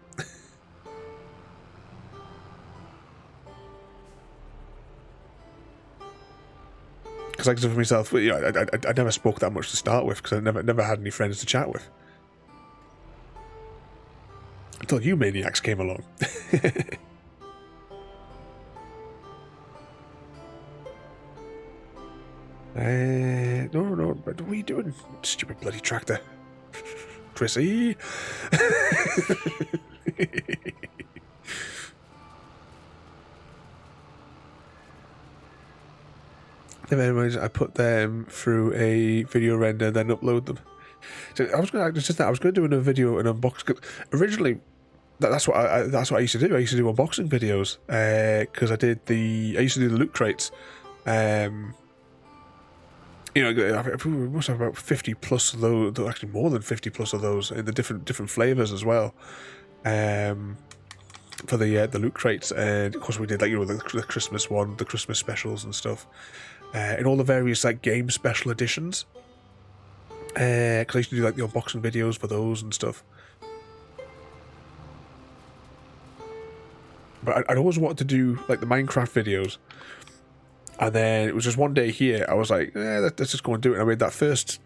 Because like I said for myself, you know, I never spoke that much to start with because I never had any friends to chat with. Until you maniacs came along. No, what are you doing? Stupid bloody tractor. Chrissy. Anyways, I put them through a video render, then upload them. So I was going to do a video, an unboxing. Originally, that's what I used to do. I used to do unboxing videos because I used to do the loot crates. You know, we must have about 50 plus of those. Actually, more than 50 plus of those in the different flavors as well. For the loot crates, and of course we did, like, you know, the Christmas one, the Christmas specials and stuff, and all the various like game special editions. Because I used to do like the unboxing videos for those and stuff. But I'd always wanted to do like the Minecraft videos, and then it was just one day here I was like, let's just go and do it. And I made that first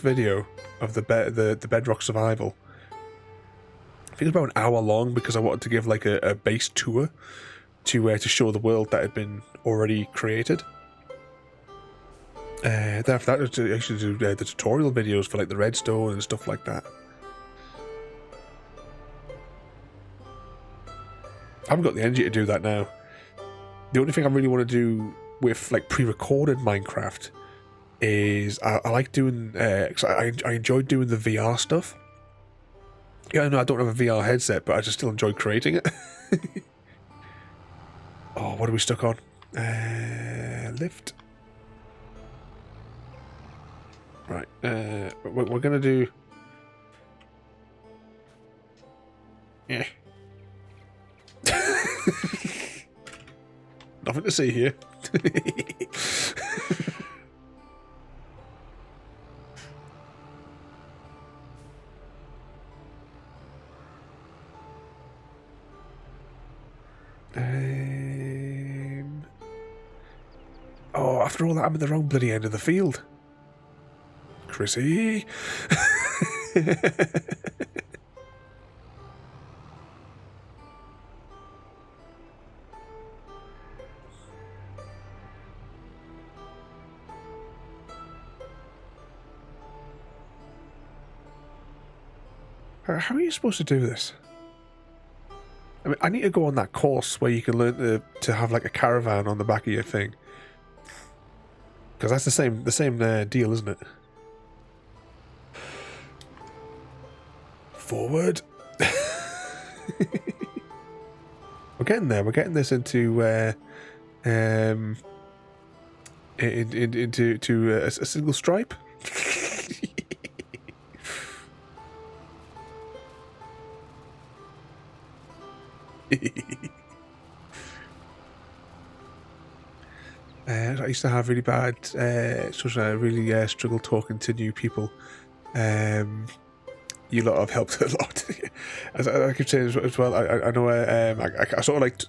video of the Bedrock Survival. I think it was about an hour long because I wanted to give like a base tour to show the world that had been already created. Then after that, I actually do the tutorial videos for like the redstone and stuff like that. I haven't got the energy to do that now. The only thing I really want to do with like pre-recorded Minecraft is I like doing, cause I enjoy doing the VR stuff. Yeah, no, I don't have a VR headset, but I just still enjoy creating it. Oh, what are we stuck on? Lift. Right, we're gonna do... Yeah. Nothing to see here. Oh, after all that, I'm in the wrong bloody end of the field. Chrissy. How are you supposed to do this? I mean, I need to go on that course where you can learn to have like a caravan on the back of your thing. Because that's the same deal, isn't it? Forward. We're getting there. We're getting this into into a single stripe. I used to have really bad, I really struggle talking to new people. You lot have helped a lot. As I keep saying as well, I know I sort of like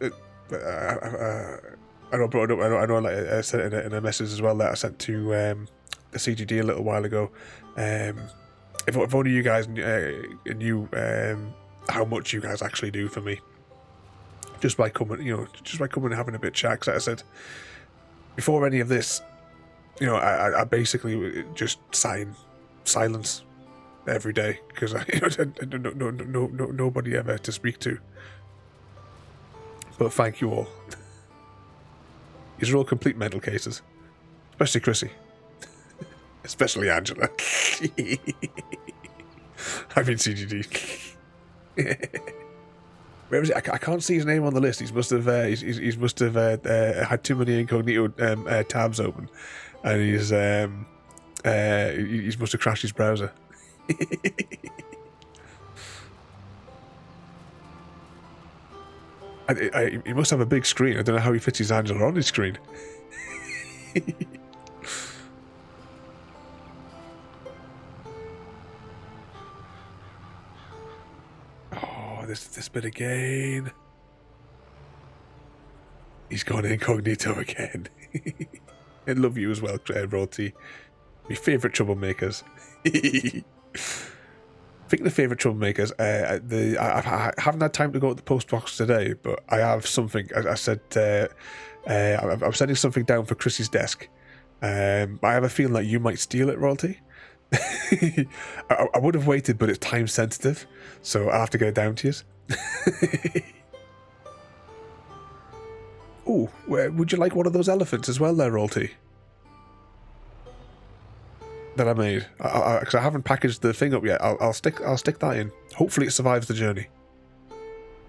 I know I brought it up. I know I sent it in a message as well that I sent to the CGD a little while ago. If only you guys knew how much you guys actually do for me. Just by coming, and having a bit of chat. 'Cause like I said, before any of this, I basically just silence every day because nobody ever to speak to. But thank you all. These are all complete mental cases, especially Chrissy, especially Angela. I mean CGD. Where is it? I can't see his name on the list. He must have had too many incognito tabs open, and he must have crashed his browser. He must have a big screen. I don't know how he fits his Angela on his screen. Oh, this bit again. He's gone incognito again. I love you as well, Roti. My favourite troublemakers. Speaking of favourite troublemakers, I haven't had time to go to the post box today, but I have something. I said I'm sending something down for Chrissy's desk. I have a feeling that you might steal it, Royalty. I would have waited, but it's time sensitive, so I'll have to get it down to you. Oh, would you like one of those elephants as well there, Royalty? That I made, because I haven't packaged the thing up yet. I'll stick that in. Hopefully it survives the journey,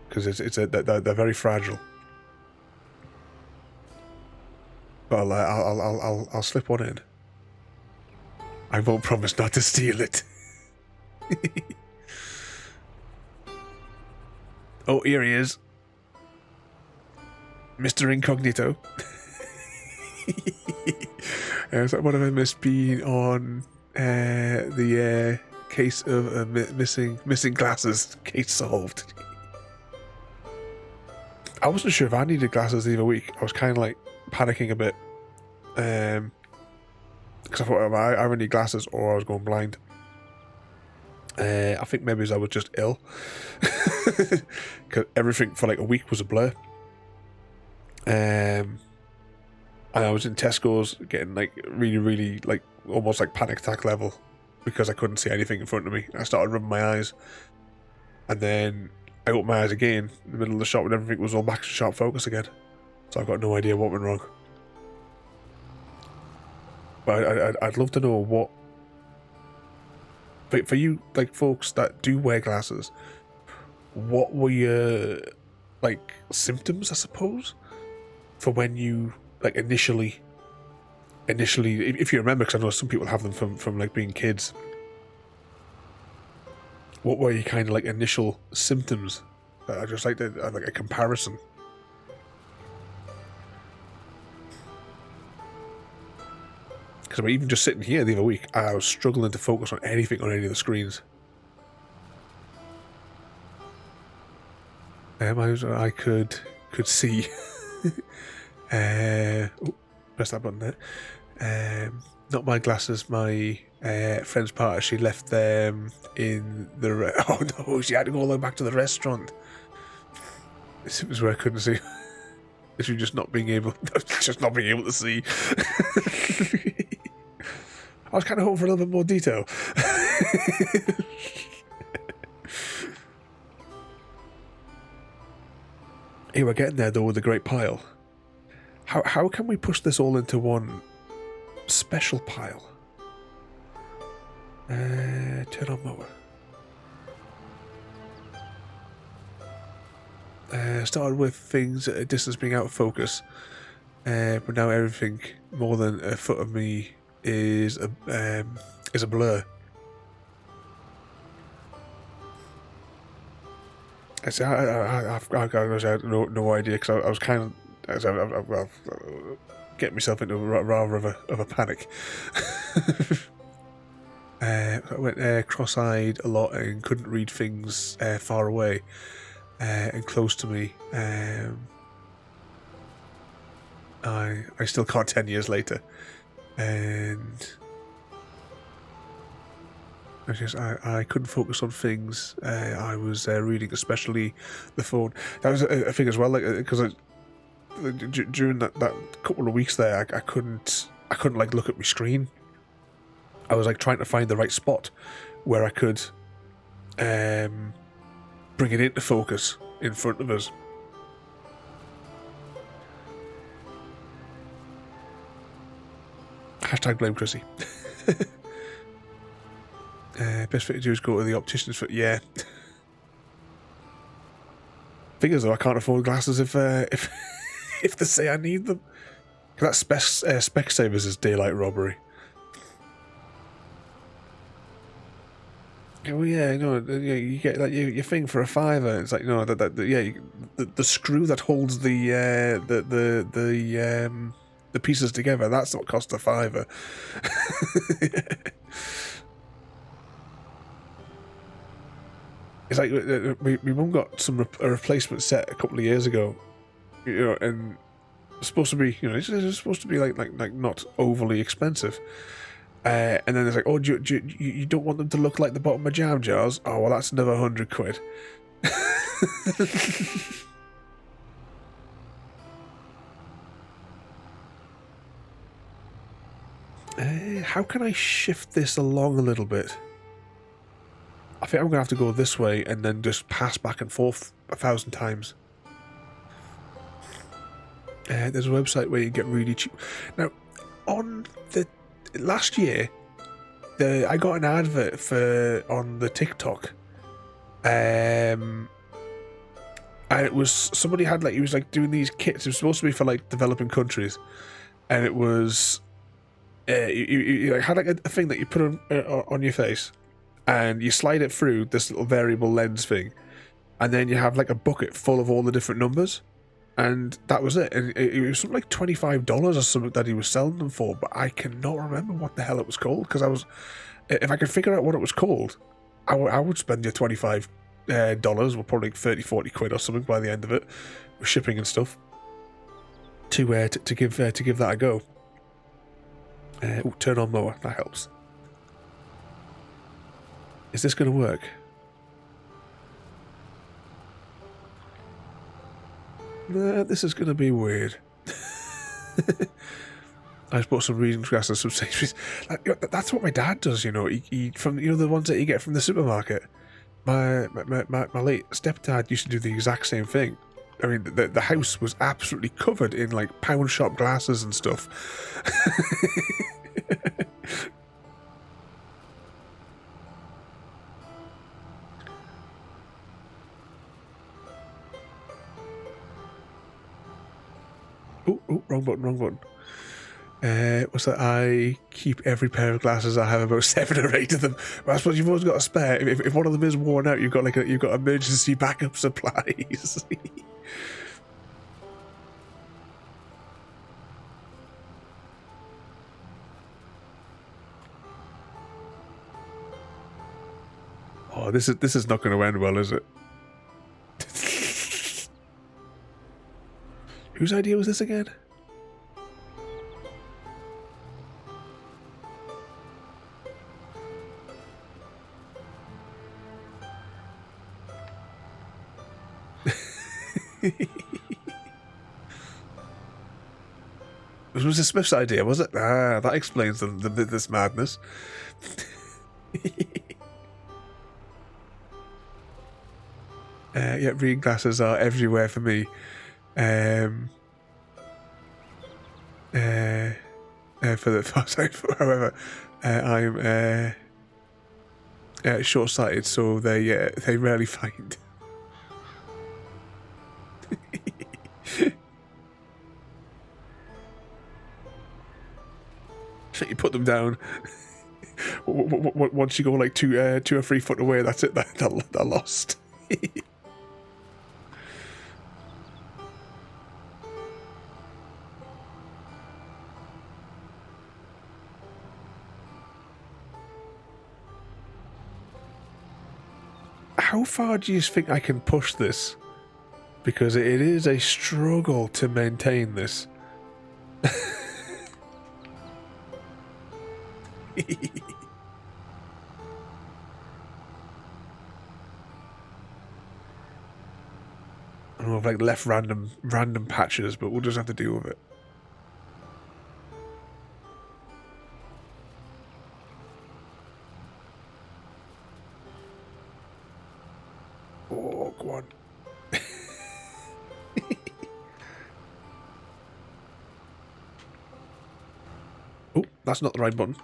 because they're very fragile. But I'll slip one in. I won't promise not to steal it. Oh, here he is, Mr. Incognito. So what have I missed? Being on the case of missing glasses. Case solved. I wasn't sure if I needed glasses the other week. I was kind of like panicking a bit, because I thought I either need glasses or I was going blind. I think maybe I was just ill, because everything for like a week was a blur. And I was in Tesco's getting like really like almost like panic attack level because I couldn't see anything in front of me. I started rubbing my eyes, and then I opened my eyes again in the middle of the shop and everything was all back to sharp focus again. So I've got no idea what went wrong. But I'd love to know what, for you like folks that do wear glasses, what were your like symptoms, I suppose, for when you like initially, if you remember, because I know some people have them from like being kids. What were your kind of like initial symptoms? I just like like a comparison. Because even just sitting here the other week, I was struggling to focus on anything on any of the screens. I could see. Press that button there. Not my glasses. My friend's partner. She left them in the. Oh no! She had to go all the way back to the restaurant. This was where I couldn't see. Literally just not being able to see. I was kind of hoping for a little bit more detail. Here we're getting there though with the great pile. How can we push this all into one special pile? Turn on mower. Started with things at a distance being out of focus, but now everything more than a foot of me is a blur. I've got no idea, because I was kind of getting myself into rather of a panic. I went cross-eyed a lot and couldn't read things far away and close to me. I still can't 10 years later, and I couldn't focus on things. I was reading, especially the phone. That was a thing as well, like because during that couple of weeks there, I couldn't like look at my screen. I was like trying to find the right spot where I could bring it into focus in front of us. Hashtag blame Chrissy. Best thing to do is go to the opticians for... Yeah. Figures though, I can't afford glasses if if they say I need them. That Specsavers is daylight robbery. Oh yeah, you get like your thing for a £5. It's like the screw that holds the pieces together. That's what cost a £5. It's like my mum got a replacement set a couple of years ago, and it's supposed to be, it's supposed to be like not overly expensive. And then it's like, oh, you don't want them to look like the bottom of jam jars? Oh, well, that's another £100. How can I shift this along a little bit? I think I'm going to have to go this way and then just pass back and forth 1,000 times. There's a website where you get really cheap. Now, on the last year, I got an advert on the TikTok. And it was somebody had he was doing these kits. It was supposed to be for developing countries, and it was you had a thing that you put on your face, and you slide it through this little variable lens thing, and then you have a bucket full of all the different numbers, and that was it. And it was something like $25 or something that he was selling them for, but I cannot remember what the hell it was called, because if I could figure out what it was called, I would spend your $25 or probably 30-40 quid or something by the end of it, with shipping and stuff, to give that a go. Turn on mower, that helps. Is this going to work? Nah, this is going to be weird. I just bought some reading glasses, some Sainsbury's. That's what my dad does, He from the ones that you get from the supermarket. My late stepdad used to do the exact same thing. I mean, the house was absolutely covered in pound shop glasses and stuff. Oh, wrong button. What's that? I keep every pair of glasses. I have about 7 or 8 of them. But I suppose you've always got a spare. If one of them is worn out, you've got emergency backup supplies. Oh, this is not going to end well, is it? Whose idea was this again? It was a Smith's idea, was it? Ah, that explains this madness. Yeah, reading glasses are everywhere for me. However, I'm short-sighted, so they rarely find. You put them down. Once you go 2 or 3 foot away, that's it. They're lost. How far do you think I can push this? Because it is a struggle to maintain this. I don't know if I've left random patches, but we'll just have to deal with it. Oh, go on. Oh, that's not the right button.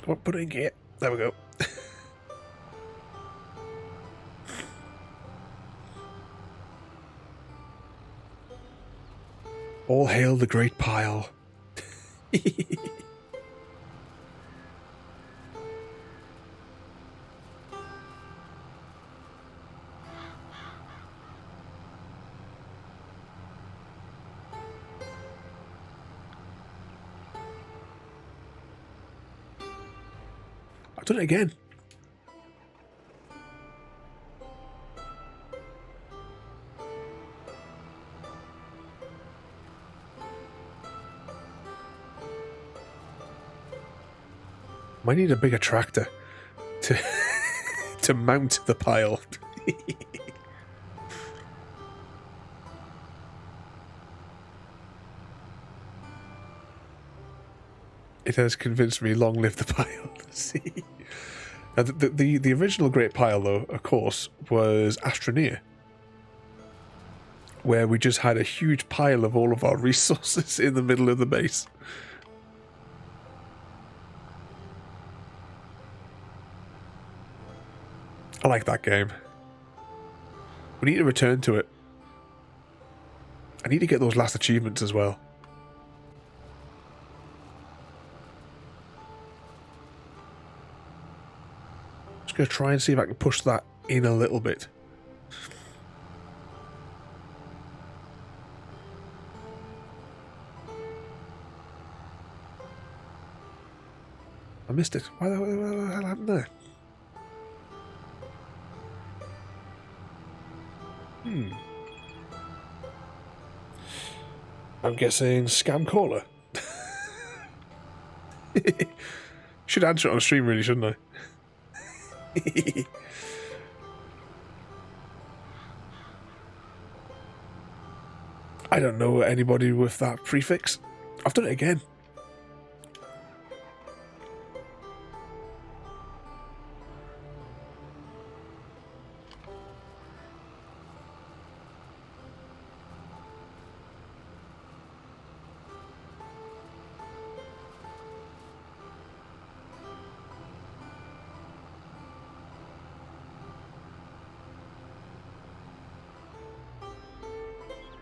Come on, put it in gear. There we go. All hail the great pile. I've done it again. Might need a bigger tractor to to mount the pile. It has convinced me. Long live the pile. See, now, the original Great Pile, though, of course, was Astroneer, where we just had a huge pile of all of our resources in the middle of the base. I like that game. We need to return to it. I need to get those last achievements as well. Just going to try and see if I can push that in a little bit. I missed it. Why the hell happened there? I'm guessing scam caller. Should answer it on stream, really, shouldn't I? I don't know anybody with that prefix. I've done it again.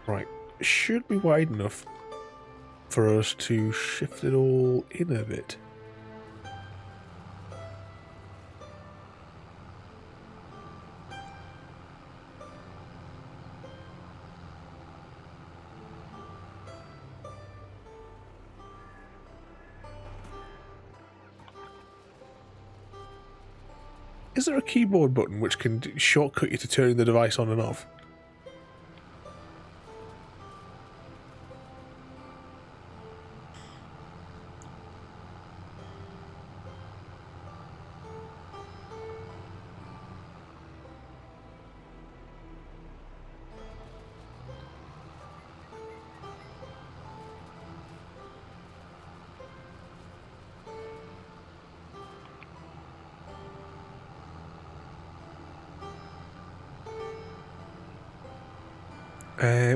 Right, it should be wide enough for us to shift it all in a bit. Is there a keyboard button which can shortcut you to turning the device on and off?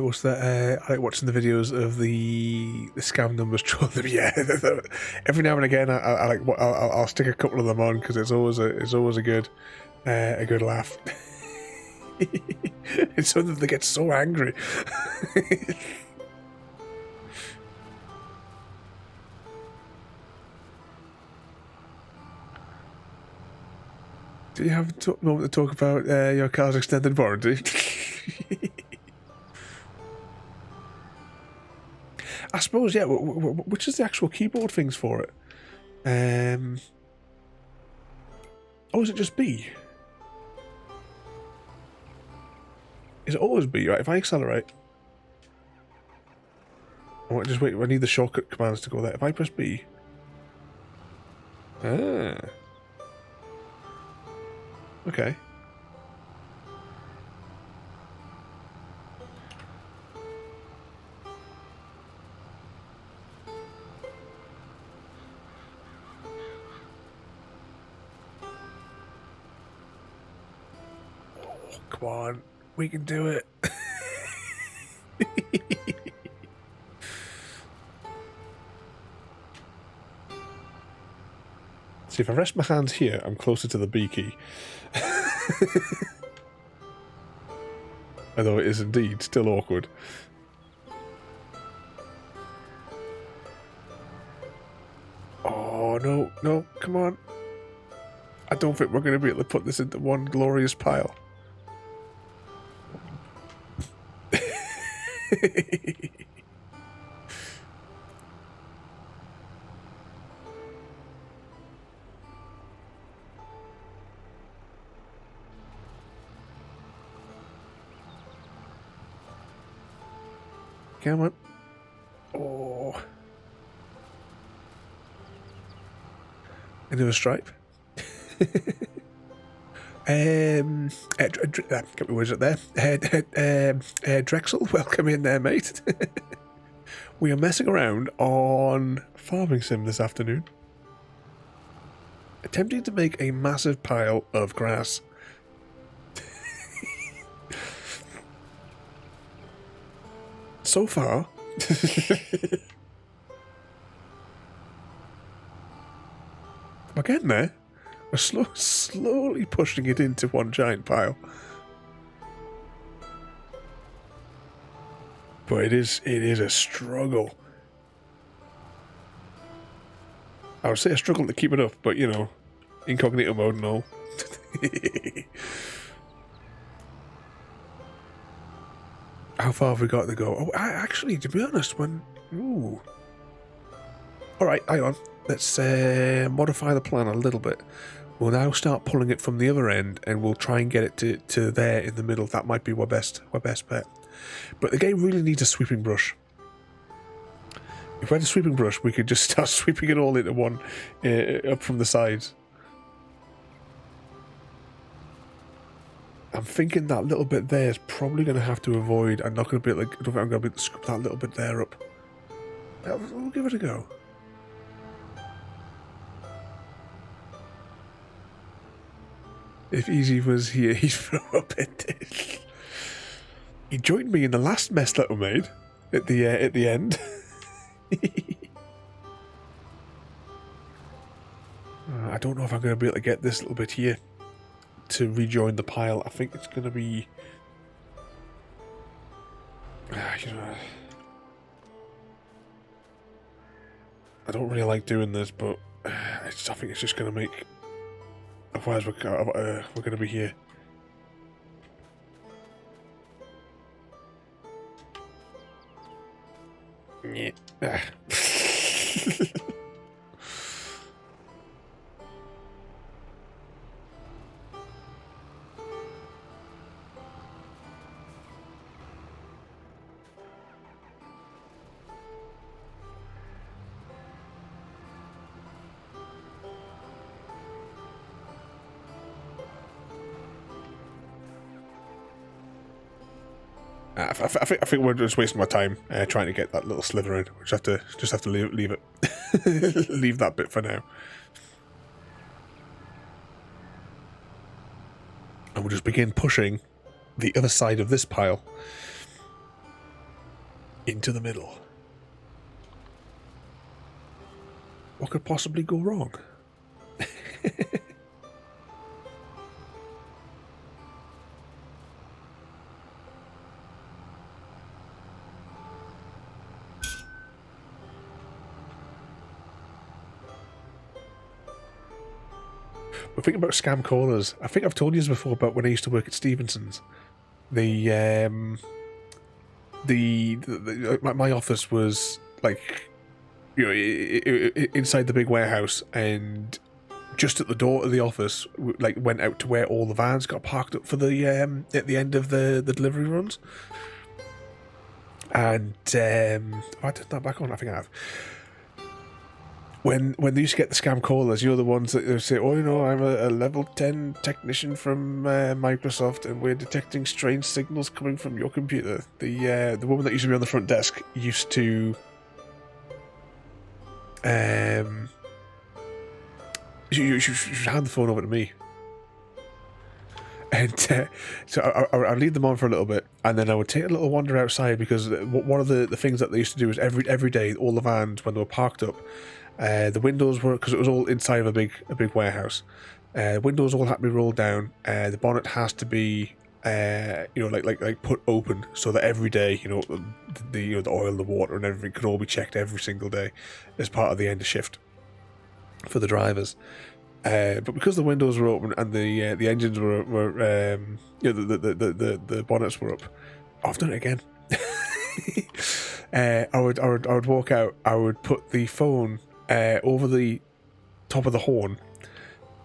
What's that? I like watching the videos of the scam numbers trolling them. Yeah, every now and again, I'll stick a couple of them on because it's always a good laugh. It's something that they get so angry. Do you have a moment to talk about your car's extended warranty? I suppose, yeah. Which is the actual keyboard things for it? Oh, is it just B? Is it always B, right? If I accelerate... Oh, just wait, I need the shortcut commands to go there. If I press B... Ah. Okay. Come on, we can do it. See, if I rest my hands here, I'm closer to the B key. Although it is indeed still awkward. Oh, no, no, come on. I don't think we're going to be able to put this into one glorious pile. Come on. Oh. Another stripe. Get my words up there. Drexel, welcome in there, mate. We are messing around on Farming Sim this afternoon. Attempting to make a massive pile of grass. So far... We're getting there. We're slowly pushing it into one giant pile. But it is a struggle. I would say a struggle to keep it up, but you know, incognito mode and all. How far have we got to go? Oh, actually, to be honest, ooh. Alright, hang on. Let's modify the plan a little bit. We'll now start pulling it from the other end, and we'll try and get it to there in the middle. That might be our best bet. But the game really needs a sweeping brush. If we had a sweeping brush, we could just start sweeping it all into one up from the sides. I'm thinking that little bit there is probably going to have to avoid. I'm not going to be like. I don't think I'm going to be able to scoop that little bit there up. We'll give it a go. If Easy was here, he'd throw up it. He joined me in the last mess that we made at the end. I don't know if I'm going to be able to get this little bit here to rejoin the pile. I think it's going to be... you know... I don't really like doing this, but I think it's just going to make... Otherwise we're going to be here. Yeah. I think we're just wasting my time trying to get that little slither in. We just have to leave it, leave that bit for now, and we'll just begin pushing the other side of this pile into the middle. What could possibly go wrong? But think about scam callers. I think I've told you this before about when I used to work at Stevenson's. My office was like, you know, inside the big warehouse, and just at the door of the office, like, went out to where all the vans got parked up for the at the end of the delivery runs. And have I turned that back on? I think I have. When they used to get the scam callers, you know, the ones that they say, oh, you know, I'm a level 10 technician from Microsoft, and we're detecting strange signals coming from your computer. The woman that used to be on the front desk used to she hand the phone over to me, and so I'd leave them on for a little bit, and then I would take a little wander outside, because one of the things that they used to do is every day, all the vans, when they were parked up, the windows were, because it was all inside of a big warehouse, windows all had to be rolled down, the bonnet has to be you know, like put open, so that every day, you know, the oil, the water and everything could all be checked every single day as part of the end of shift. for the drivers. But because the windows were open and the engines were the bonnets were up, I've done it again. I would walk out. I would put the phone over the top of the horn,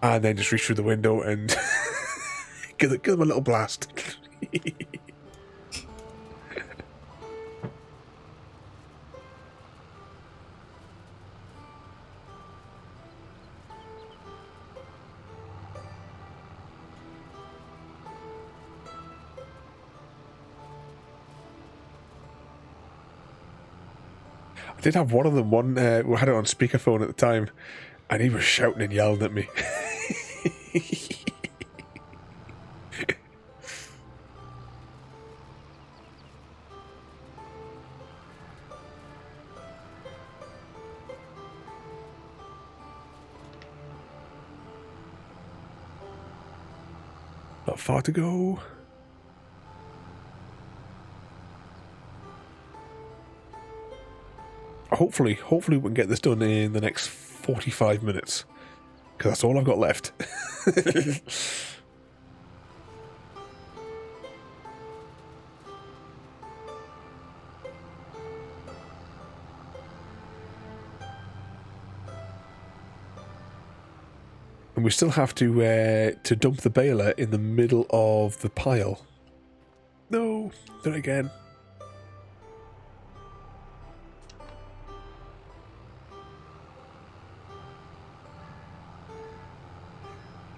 and then just reach through the window and give them a little blast. I did have one of them. We had it on speakerphone at the time, and he was shouting and yelling at me. Not far to go. Hopefully we can get this done in the next 45 minutes, because that's all I've got left. And we still have to dump the baler in the middle of the pile. No, done it again.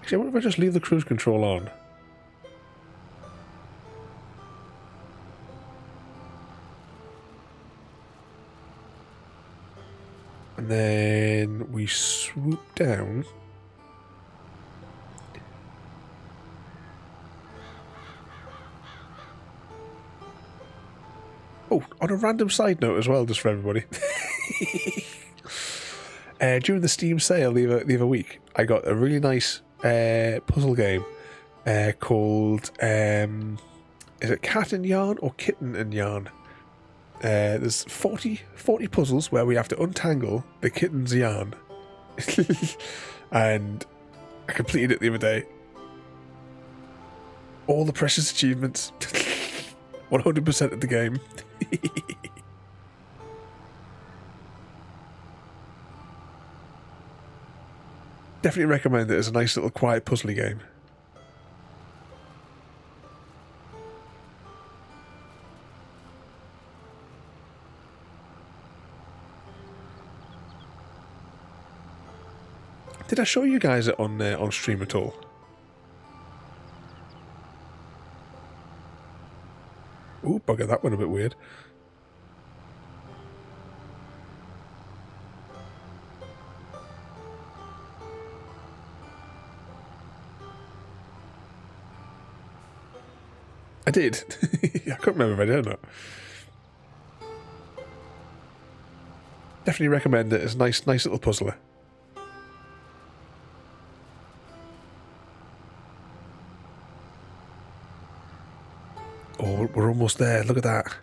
Actually, I wonder if I just leave the cruise control on. And then we swoop down. Oh, on a random side note as well, just for everybody. During the Steam sale the other week, I got a really nice puzzle game called is it Cat and Yarn or Kitten and Yarn? There's 40 puzzles where we have to untangle the kitten's yarn. And I completed it the other day. All the precious achievements. 100% of the game. Definitely recommend it as a nice little quiet puzzly game. Did I show you guys it on stream at all? Ooh, bugger, that went a bit weird. I did. I couldn't remember if I did or not. Definitely recommend it. It's a nice little puzzler. Oh, we're almost there. Look at that.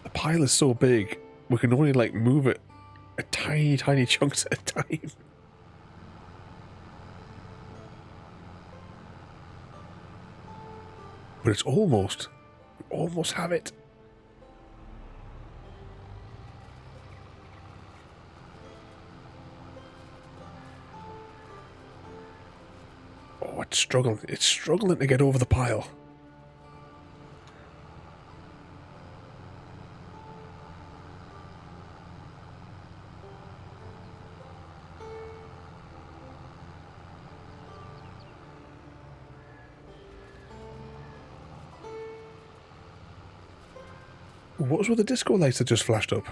The pile is so big, we can only like move it a tiny chunks at a time. But it's almost, we almost have it. Oh, it's struggling to get over the pile. What was with the disco lights that just flashed up?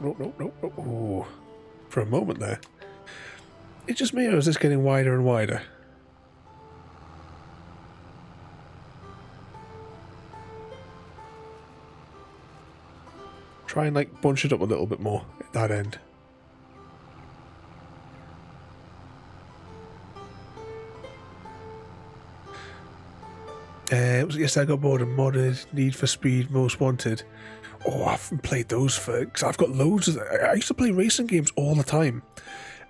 no. Ooh. For a moment there. It's just me, or is this getting wider and wider? Try and like bunch it up a little bit more at that end. Yes, I got bored and modded Need for Speed Most Wanted. Oh, I haven't played those for... Cause I've got loads of... I used to play racing games all the time.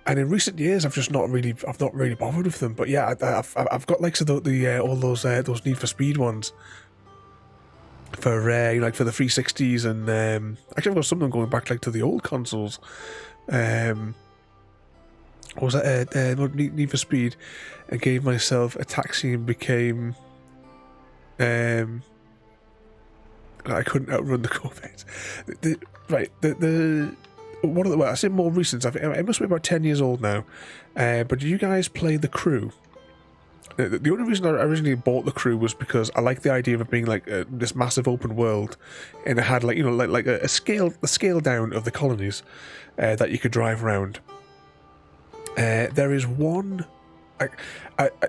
And in recent years, I've not really bothered with them. But yeah, I've got like all those Need for Speed ones for like for the 360s, and actually I've got some of them going back like to the old consoles. What was that? Need for Speed. I gave myself a taxi and became... I couldn't outrun the Corvette. One of the, well, I say more recent. It must be about 10 years old now. But did you guys play The Crew? The only reason I originally bought The Crew was because I liked the idea of it being like this massive open world, and it had like, you know, like a scale down of the colonies that you could drive around. There is one.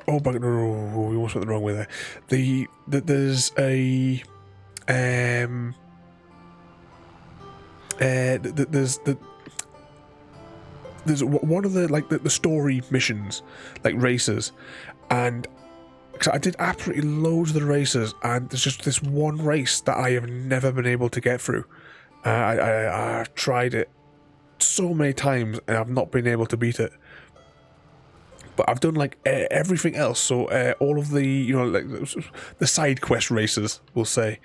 Oh, but no, we almost went the wrong way there. There's a there's one of the like the story missions, like races, and I did absolutely loads of the races, and there's just this one race that I have never been able to get through. I've tried it so many times and I've not been able to beat it. But I've done like everything else, so all of the, you know, like the side quest races, we'll say.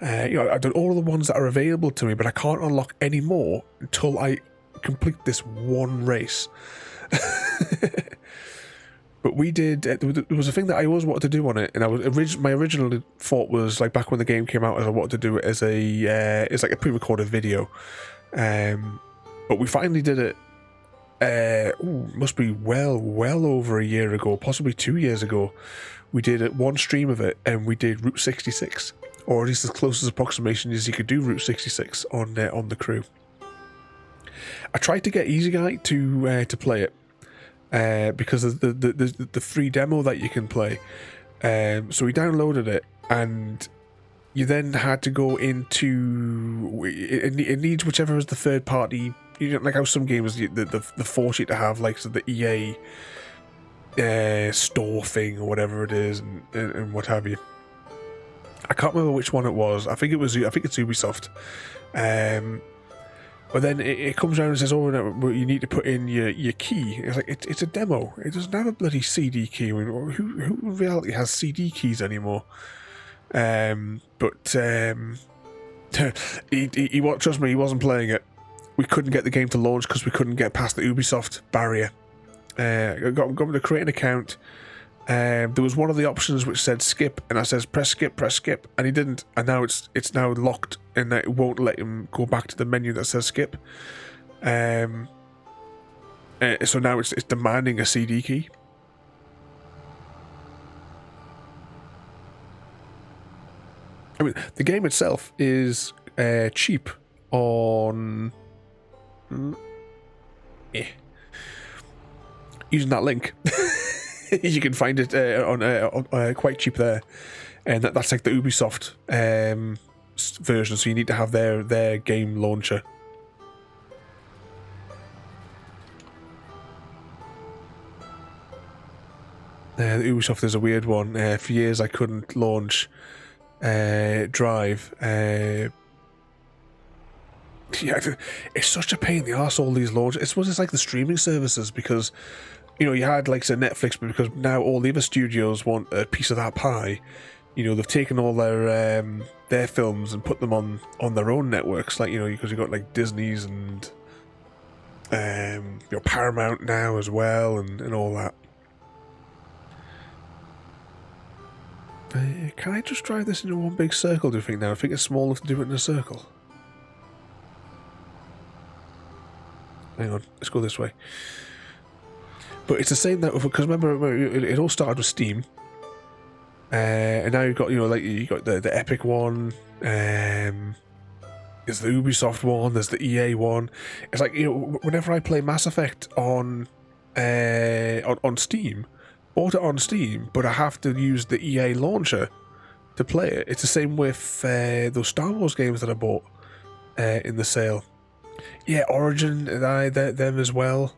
You know, I've done all of the ones that are available to me, but I can't unlock any more until I complete this one race. But we did. There was a thing that I always wanted to do on it, and my original thought was like back when the game came out, as I wanted to do it as it's like a pre-recorded video. But we finally did it. Must be well over a year ago, possibly 2 years ago. We did one stream of it, and we did Route 66, or at least as close as approximation as you could do Route 66 on The Crew. I tried to get Easy Guy to play it because of the free demo that you can play. So we downloaded it, and you then had to go into it needs whichever is the third party. You know, like how some games the force you to have like so the EA store thing or whatever it is, and what have you. I can't remember which one it was. I think it's Ubisoft. But then it comes around and says, "Oh, no, you need to put in your key." It's like it's a demo. It doesn't have a bloody CD key. I mean, who in reality has CD keys anymore? But he trust me, he wasn't playing it. We couldn't get the game to launch because we couldn't get past the Ubisoft barrier. I got him to create an account. There was one of the options which said skip, and I says press skip, and he didn't. And now it's now locked, and it won't let him go back to the menu that says skip. So now it's demanding a CD key. I mean, the game itself is cheap on. Using that link, you can find it on quite cheap there, and that's like the Ubisoft version. So you need to have their game launcher. The Ubisoft is a weird one. For years I couldn't launch Drive. Yeah, it's such a pain in the arse, all these launches. I suppose it's like the streaming services, because you know you had like say Netflix, but because now all the other studios want a piece of that pie, you know, they've taken all their films and put them on their own networks, like, you know, because you've got like Disney's and you know, Paramount now as well, and all that. Can I just drive this into one big circle, do you think now? I think it's small enough to do it in a circle. Hang on, let's go this way. But it's the same that, because remember it all started with Steam, and now you've got, you know, like you got the Epic one, There's the Ubisoft one, there's the EA one. It's like, you know, whenever I play Mass Effect on Steam, bought it on Steam, but I have to use the EA launcher to play it. It's the same with those Star Wars games that I bought in the sale. Yeah, Origin, them as well.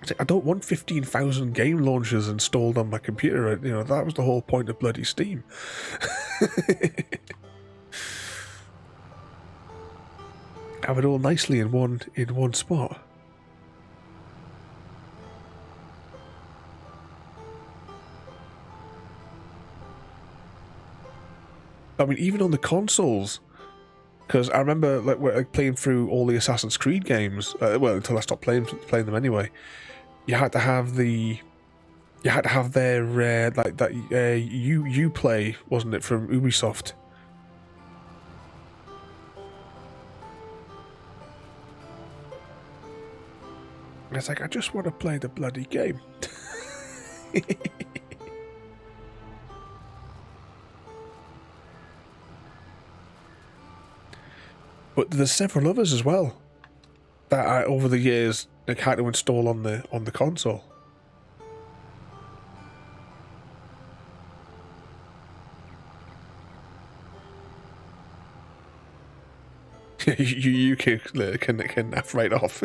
It's like, I don't want 15,000 game launchers installed on my computer. You know, that was the whole point of bloody Steam. Have it all nicely in one spot. I mean, even on the consoles, because I remember like playing through all the Assassin's Creed games. Well, until I stopped playing them anyway. You had to have their like that Uplay, wasn't it, from Ubisoft? It's like, I just want to play the bloody game. But there's several others as well that I, over the years, like, had to install on the console. you can nap right off.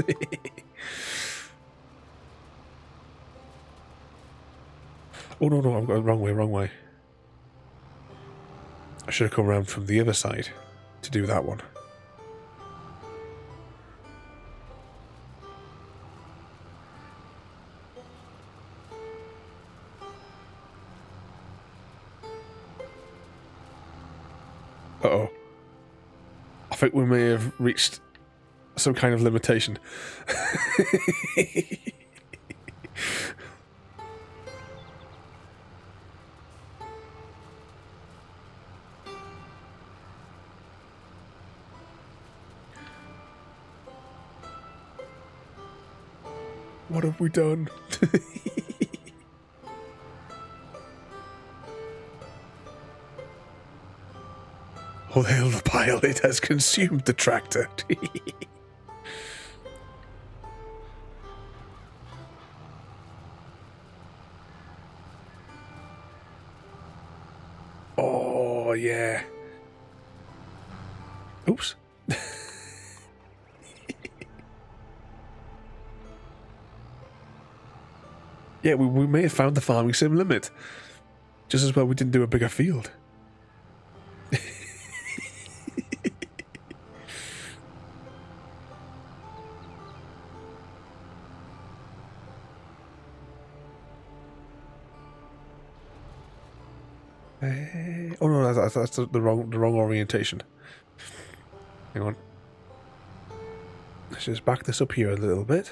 Oh no, I've got the wrong way. I should have come around from the other side to do that one. Uh-oh. I think we may have reached some kind of limitation. What have we done? Oh, hail the pile, it has consumed the tractor. Oh, yeah. Oops. Yeah, we may have found the farming sim limit. Just as well we didn't do a bigger field. Oh no, that's the wrong orientation. Hang on. Let's just back this up here a little bit.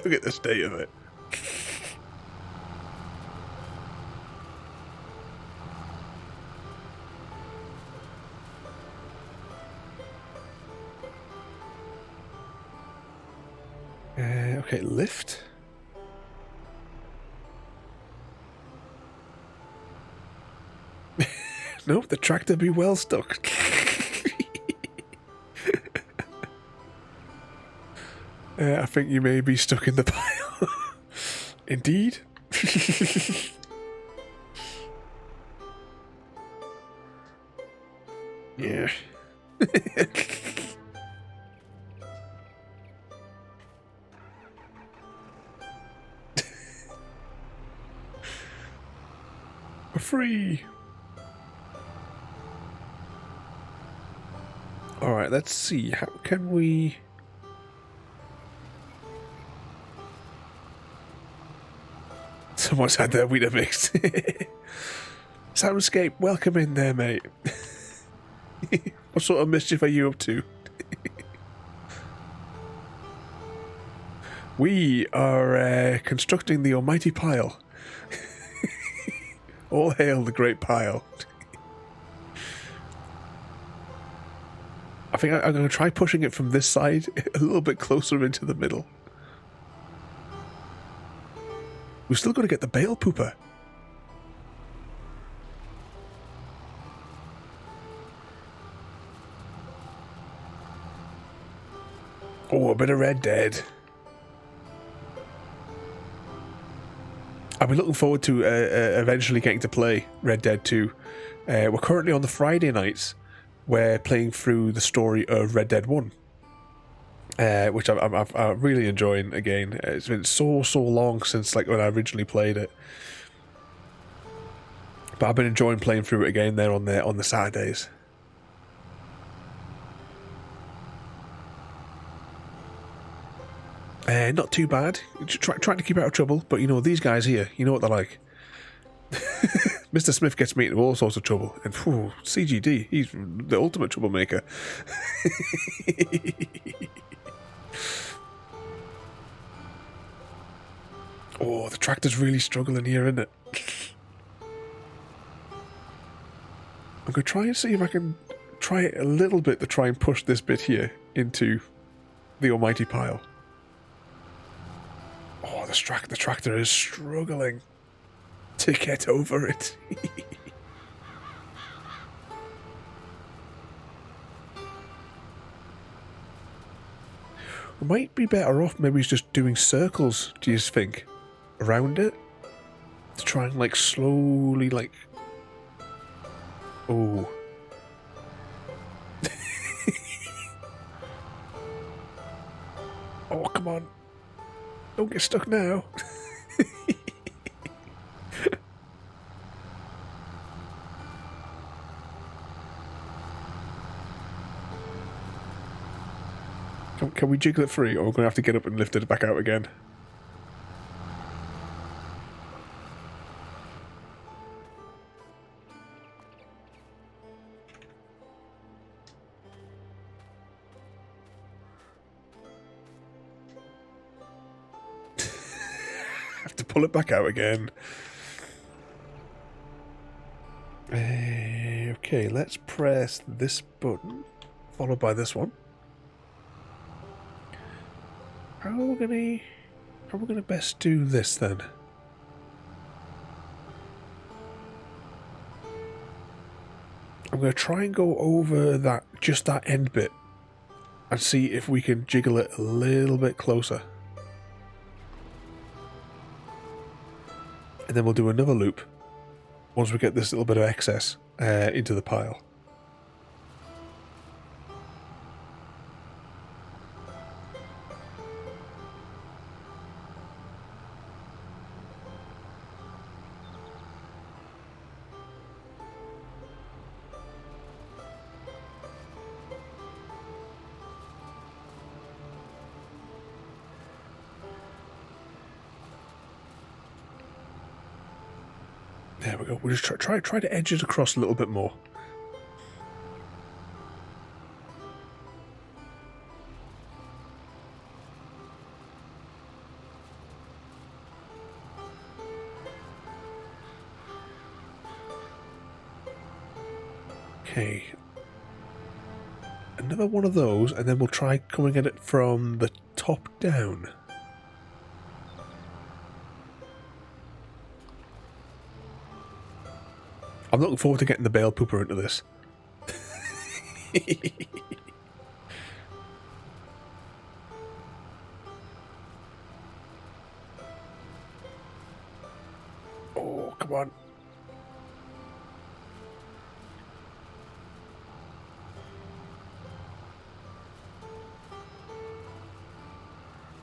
Look at the state of it. Okay, lift. Nope, the tractor be well stuck. I think you may be stuck in the pile. Indeed. Yeah. We're free. All right, let's see. How can we... Someone's had their wheat mixed. Soundscape, welcome in there, mate. What sort of mischief are you up to? We are constructing the almighty pile. All hail the great pile. I think I'm going to try pushing it from this side a little bit closer into the middle. We've still got to get the bale pooper. Oh, a bit of Red Dead. I've been looking forward to eventually getting to play Red Dead 2. We're currently on the Friday nights. We're playing through the story of Red Dead 1. Which I'm really enjoying again. It's been so long since like when I originally played it. But I've been enjoying playing through it again there on the Saturdays. Not too bad. Trying to keep out of trouble, but you know, these guys here, you know what they're like. Mr. Smith gets me into all sorts of trouble, and whew, CGD, he's the ultimate troublemaker. Oh, the tractor's really struggling here, isn't it? I'm going to try and see if I can try it a little bit to try and push this bit here into the almighty pile. Oh, the tractor is struggling to get over it. We might be better off maybe just doing circles, do you think, around it? To try and like slowly like... Oh. Oh, come on. Don't get stuck now. Can we jiggle it free, or we're going to have to get up and lift it back out again? Have to pull it back out again. Okay, let's press this button, followed by this one. How are we gonna best do this then? I'm gonna try and go over just that end bit and see if we can jiggle it a little bit closer. And then we'll do another loop once we get this little bit of excess into the pile. There we go. We'll just try to edge it across a little bit more. Okay. Another one of those, and then we'll try coming at it from the top down. I'm looking forward to getting the bale pooper into this. Oh, come on.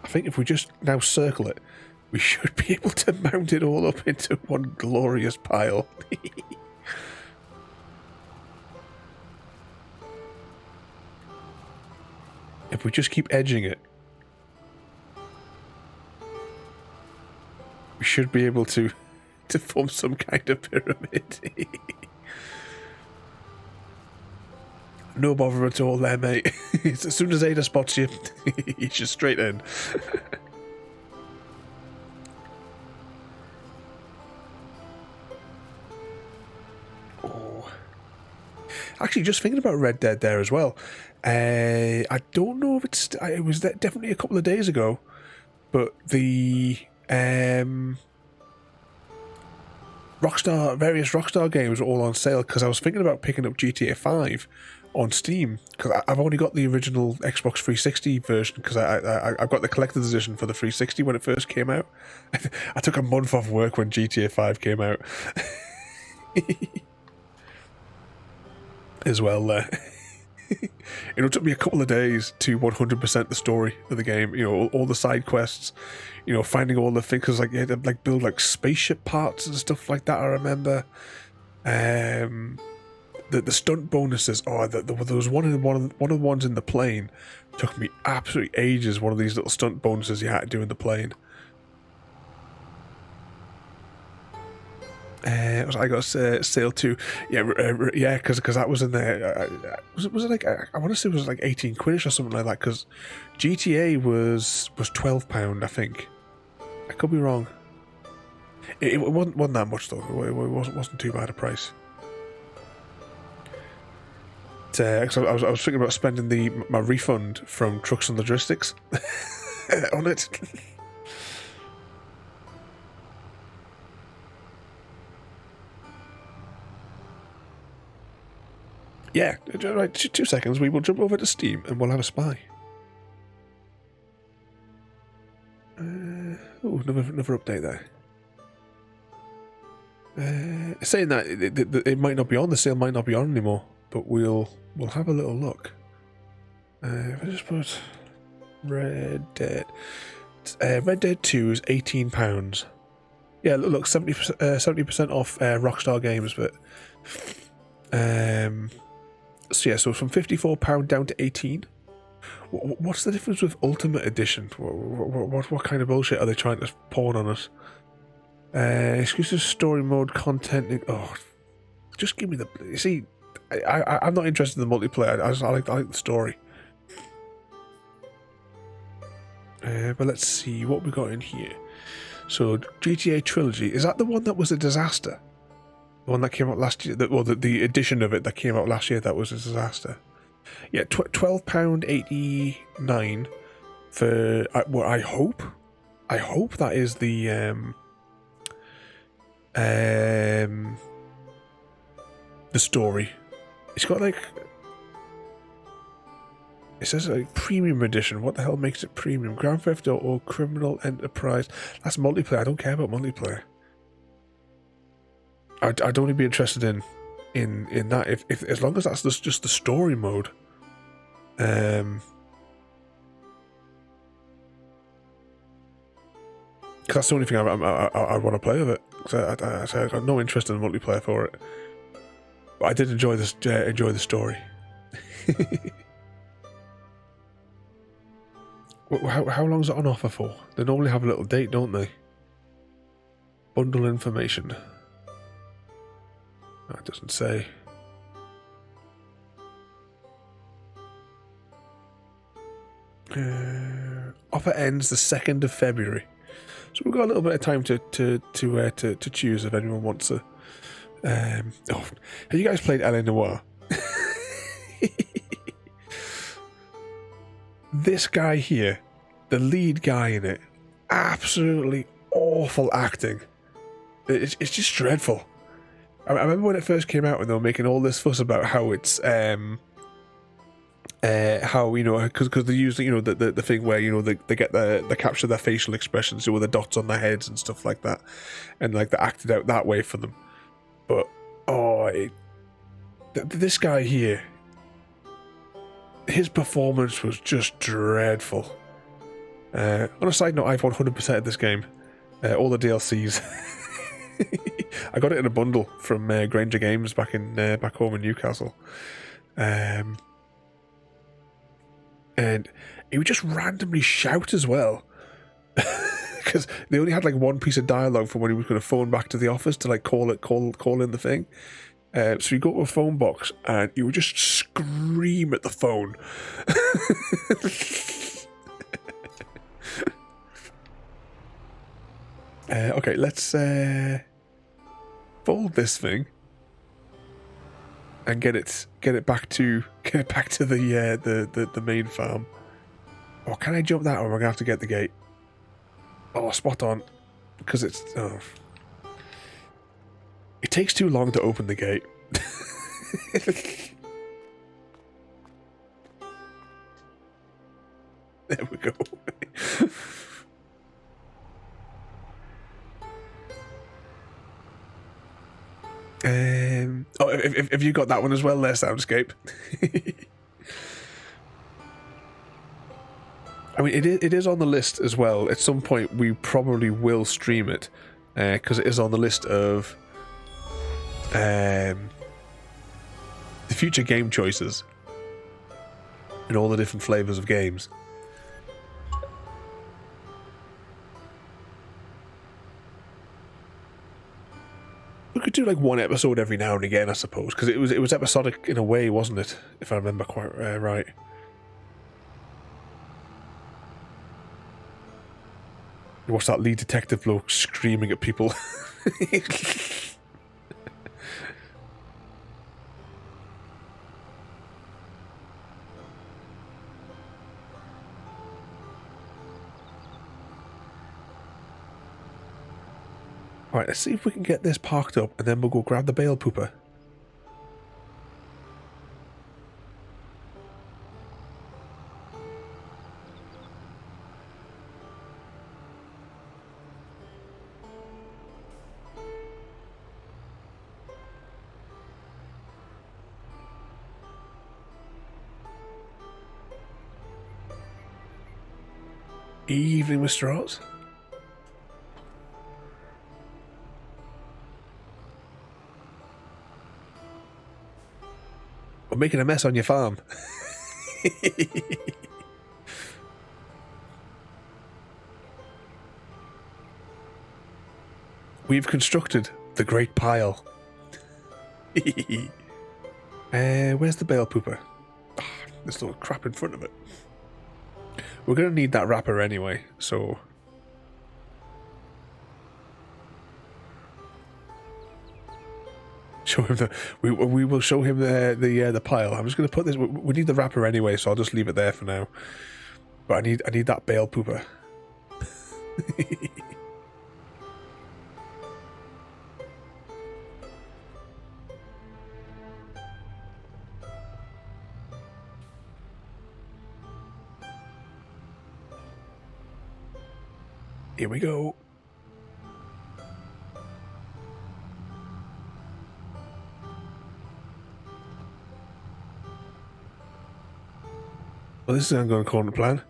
I think if we just now circle it, we should be able to mount it all up into one glorious pile. If we just keep edging it, we should be able to form some kind of pyramid. No bother at all there, mate. As soon as Ada spots you, he's just straight in. Actually, just thinking about Red Dead there as well. I don't know if it was definitely a couple of days ago, but the various Rockstar games were all on sale because I was thinking about picking up GTA 5 on Steam because I've only got the original Xbox 360 version because I got the collector's edition for the 360 when it first came out. I took a month off work when GTA 5 came out. As well, it took me a couple of days to 100% the story of the game. All the side quests, finding all the things. Because you had to build spaceship parts and stuff like that. I remember, the stunt bonuses. Oh, there was one of the ones in the plane. Took me absolutely ages. One of these little stunt bonuses you had to do in the plane. I got sale too. Yeah, because that was in there. Was it I want to say it was 18 quid or something like that. Because GTA was £12, I think. I could be wrong. It wasn't that much though. It wasn't too bad a price. Cause I was thinking about spending my refund from Trucks and Logistics on it. Yeah, right, 2 seconds, we will jump over to Steam and we'll have a spy. Another update there. Saying that it might not be on, the sale might not be on anymore, but we'll have a little look. If I just put Red Dead. Red Dead 2 is £18. Yeah, look, 70% off Rockstar Games, but so yeah, so from £54 down to 18. What's the difference with Ultimate Edition? What kind of bullshit are they trying to pawn on us? Exclusive story mode content. Oh, just give me the. You see, I'm not interested in the multiplayer. I like the story. But let's see what we got in here. So GTA Trilogy, is that the one that was a disaster? The one that came out last year, the edition of it that came out last year that was a disaster. Yeah, £12.89 for. Well, I hope that is the story. It's got it says premium edition. What the hell makes it premium? Grand Theft Auto, Criminal Enterprise. That's multiplayer. I don't care about multiplayer. I'd only be interested in that if as long as that's just the story mode. Because that's the only thing I want to play with it. Because I got no interest in multiplayer for it. But I did enjoy the story. How long is it on offer for? They normally have a little date, don't they? Bundle information. Oh, it doesn't say. Offer ends the 2nd of February, so we've got a little bit of time to choose if anyone wants to. Have you guys played L.A. Noire? This guy here, the lead guy in it, absolutely awful acting. It's just dreadful. I remember when it first came out and they were making all this fuss about how it's how because they use the thing where they get they capture their facial expressions with the dots on their heads and stuff like that, and they acted out that way for them. But this guy here, his performance was just dreadful. On a side note, I've 100%ed this game, all the DLCs. I got it in a bundle from Granger Games back home in Newcastle, and he would just randomly shout as well, because they only had one piece of dialogue for when he was going to phone back to the office to call in the thing. So you go to a phone box and you would just scream at the phone. Okay, let's fold this thing. and get it back to the main farm. Or can I jump that, or am I gonna have to get the gate? Oh, spot on, because it takes too long to open the gate. There we go. Oh, if you got that one as well, there, Soundscape. I mean, it is on the list as well. At some point, we probably will stream it, because it is on the list of the future game choices in all the different flavors of games. We could do like one episode every now and again, I suppose, because it was episodic in a way, wasn't it? If I remember quite right. You watch that lead detective bloke screaming at people. Alright, let's see if we can get this parked up, and then we'll go grab the bale pooper. Evening, Mr. Oz. I'm making a mess on your farm. We've constructed the Great Pile. Where's the bale pooper? Oh, there's little crap in front of it. We're going to need that wrapper anyway, so... Show him we will show him the pile. I'm just going to put this... We need the wrapper anyway, so I'll just leave it there for now. But I need that bale pooper. Here we go. Well, this isn't going according to plan.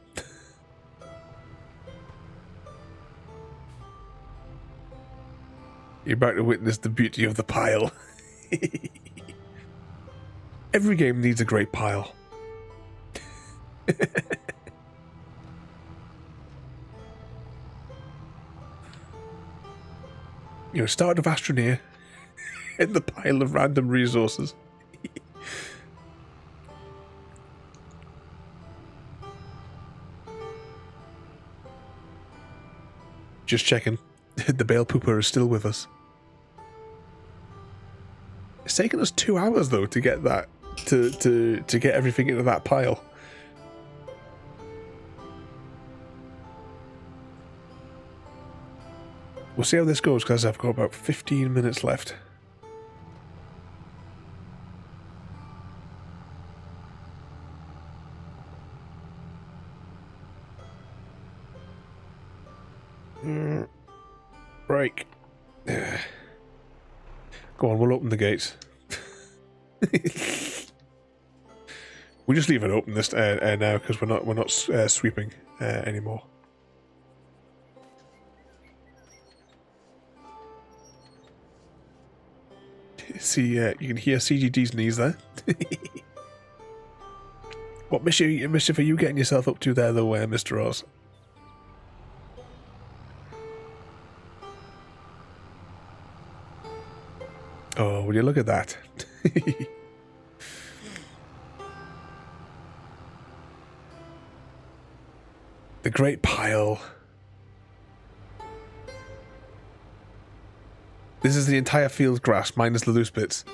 You're about to witness the beauty of the pile. Every game needs a great pile. You know, start of Astroneer in the pile of random resources. Just checking. The bale pooper is still with us. It's taken us 2 hours though to get that to get everything into that pile. We'll see how this goes, because I've got about 15 minutes left. Break. Go on, we'll open the gates. We'll just leave it open this now, because we're not sweeping anymore. See, you can hear CGD's knees there. What mischief are you getting yourself up to there, though, Mr. Oz? Oh, will you look at that? The Great Pile. This is the entire field grass, minus the loose bits.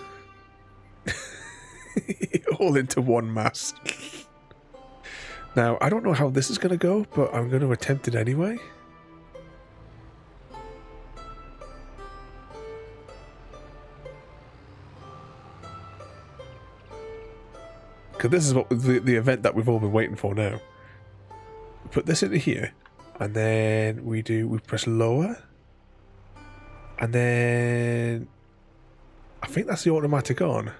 All into one mass. Now, I don't know how this is going to go, but I'm going to attempt it anyway. Because this is what the event that we've all been waiting for now. Put this into here, and then we press lower, and then I think that's the automatic on.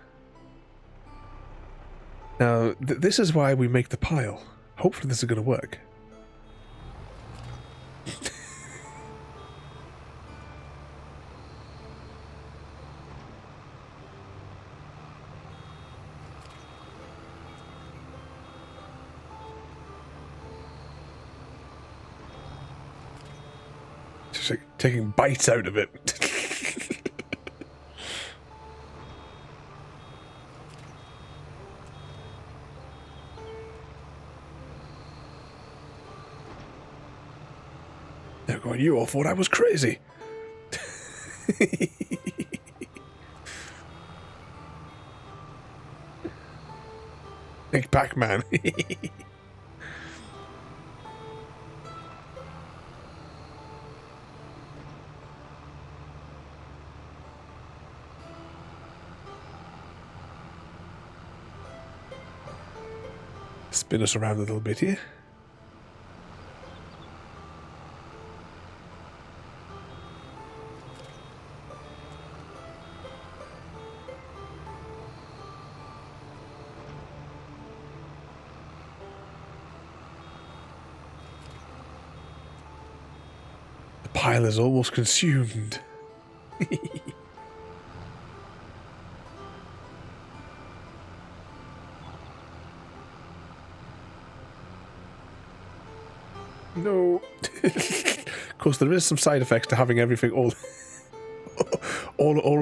Now, this is why we make the pile. Hopefully this is going to work. Just like taking bites out of it. They're going, you all thought I was crazy. Big Pac-Man. Spin us around a little bit here. The pile is almost consumed. No. Of course, there is some side effects to having everything all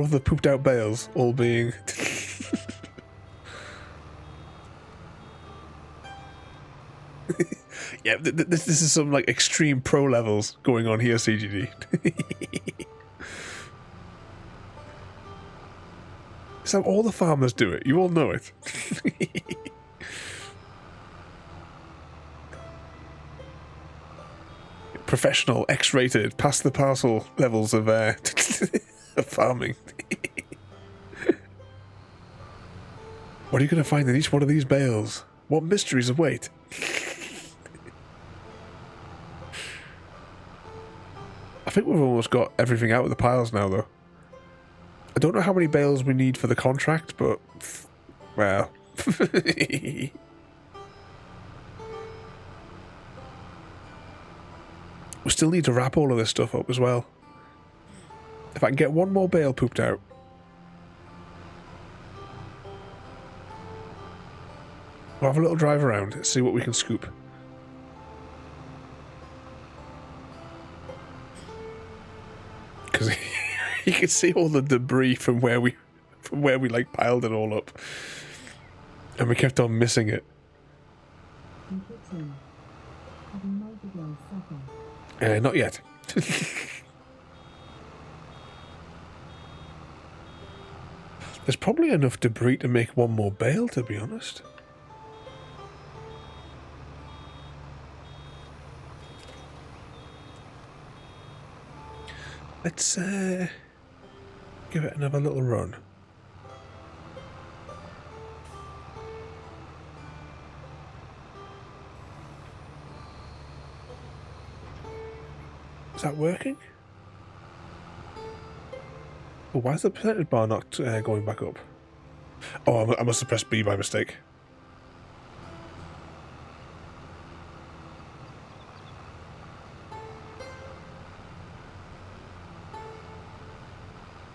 of the pooped out bales all being yeah, this is some like extreme pro levels going on here, CGD. It's how all the farmers do it. You all know it. Professional, X-rated, past the parcel levels of of farming. What are you going to find in each one of these bales? What mysteries await? I think we've almost got everything out of the piles now, though. I don't know how many bales we need for the contract, but well. We still need to wrap all of this stuff up as well. If I can get one more bale pooped out. We'll have a little drive around, see what we can scoop. Because you can see all the debris from where we like piled it all up. And we kept on missing it. Not yet. There's probably enough debris to make one more bale, to be honest. Let's give it another little run. Is that working? Oh, why is the percentage bar not going back up? Oh, I must have pressed B by mistake.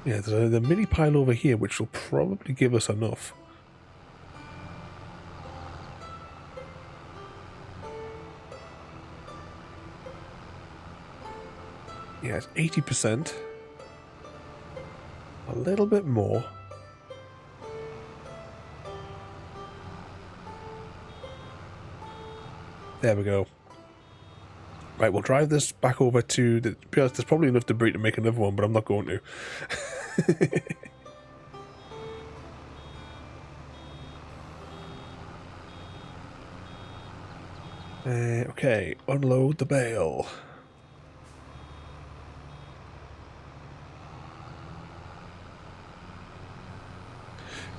Yeah, there's a mini pile over here which will probably give us enough. Yeah, it's 80%. A little bit more. There we go. Right, we'll drive this back over to the... There's probably enough debris to make another one, but I'm not going to. Okay, unload the bale.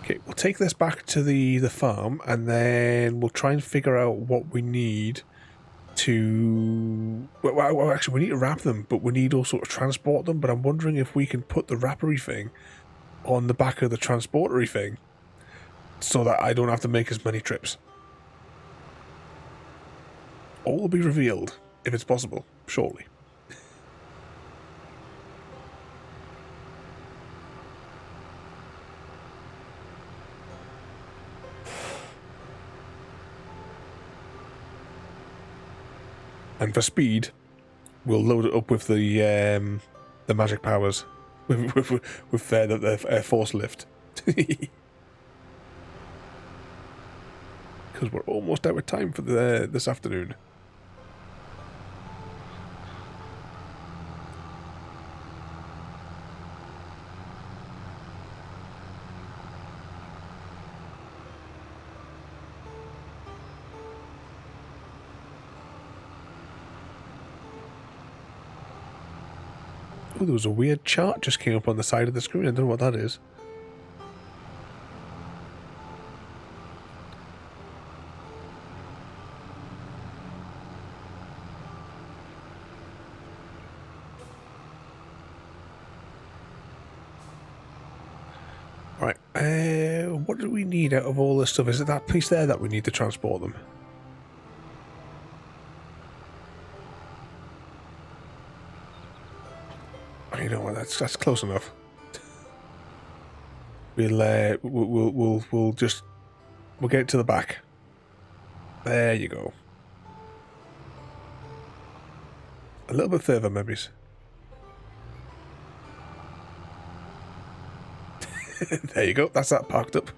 Okay, we'll take this back to the farm, and then we'll try and figure out what we need to... Well, actually, we need to wrap them, but we need also to transport them, but I'm wondering if we can put the wrappery thing on the back of the transportery thing so that I don't have to make as many trips. All will be revealed, if it's possible, shortly. And for speed, we'll load it up with the magic powers, with the force lift. Because we're almost out of time for this afternoon. Oh, there was a weird chart just came up on the side of the screen. I don't know what that is. Right, what do we need out of all this stuff? Is it that piece there that we need to transport them? You know what? That's close enough. We'll get it to the back. There you go. A little bit further, maybe. There you go. That's that parked up.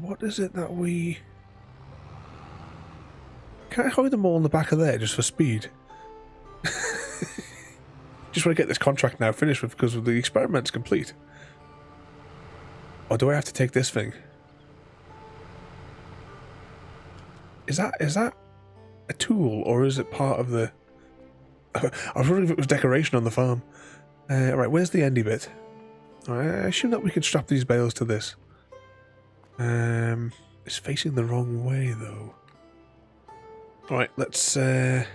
What is it that we... Can I hide them all in the back of there just for speed? Just want to get this contract now finished with because the experiment's complete. Or do I have to take this thing? Is that a tool or is it part of the... I was wondering if it was decoration on the farm. Right, where's the endy bit? I assume that we can strap these bales to this. It's facing the wrong way though. Alright, let's come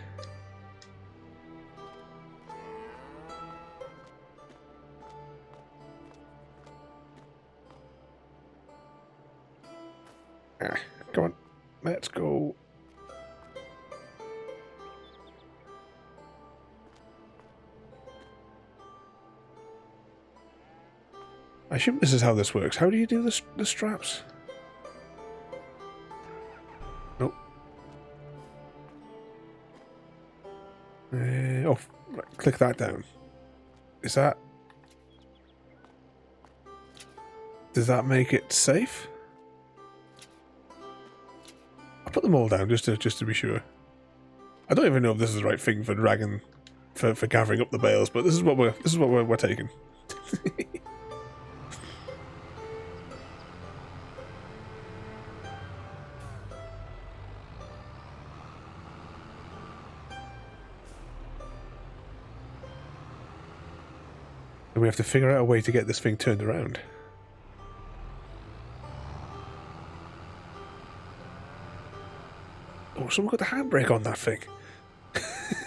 on, let's go. I assume this is how this works. How do you do the straps? Nope. Oh, right, click that down. Is that... Does that make it safe? I'll put them all down just to be sure. I don't even know if this is the right thing for dragging, for gathering up the bales, but this is what we're taking. And we have to figure out a way to get this thing turned around. Oh, someone got the handbrake on that thing.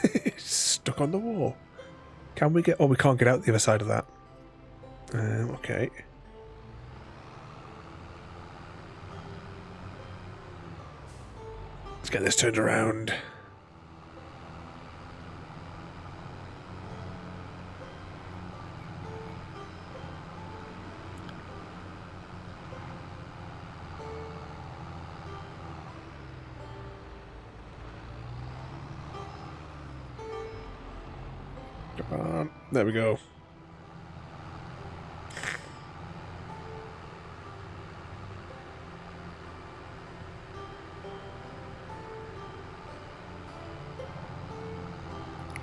It's stuck on the wall. Can we get... Oh, we can't get out the other side of that. Okay. Let's get this turned around. Come on. There we go.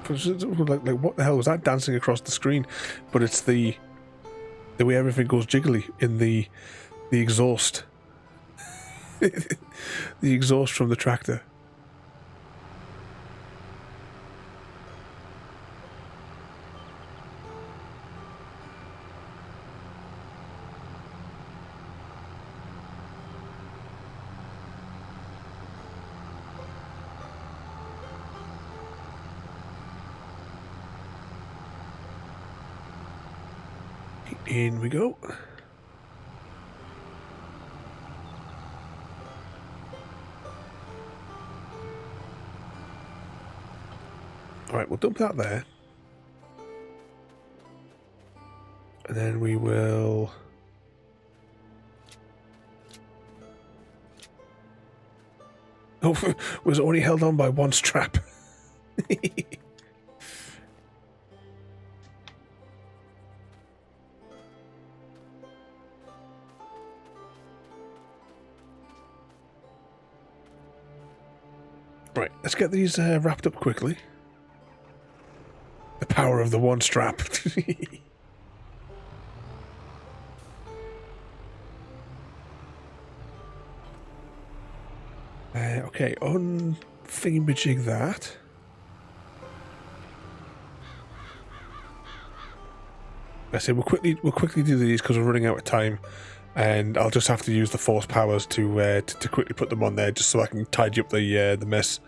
Like what the hell was that dancing across the screen? But it's the way everything goes jiggly in the exhaust. The exhaust from the tractor. In we go. Alright, we'll dump that there. And then we will... Oh, was only held on by one strap. Right, let's get these wrapped up quickly. The power of the one strap. Okay, un-thingamajig that. I say we'll quickly do these because we're running out of time, and I'll just have to use the force powers to quickly put them on there, just so I can tidy up the mess.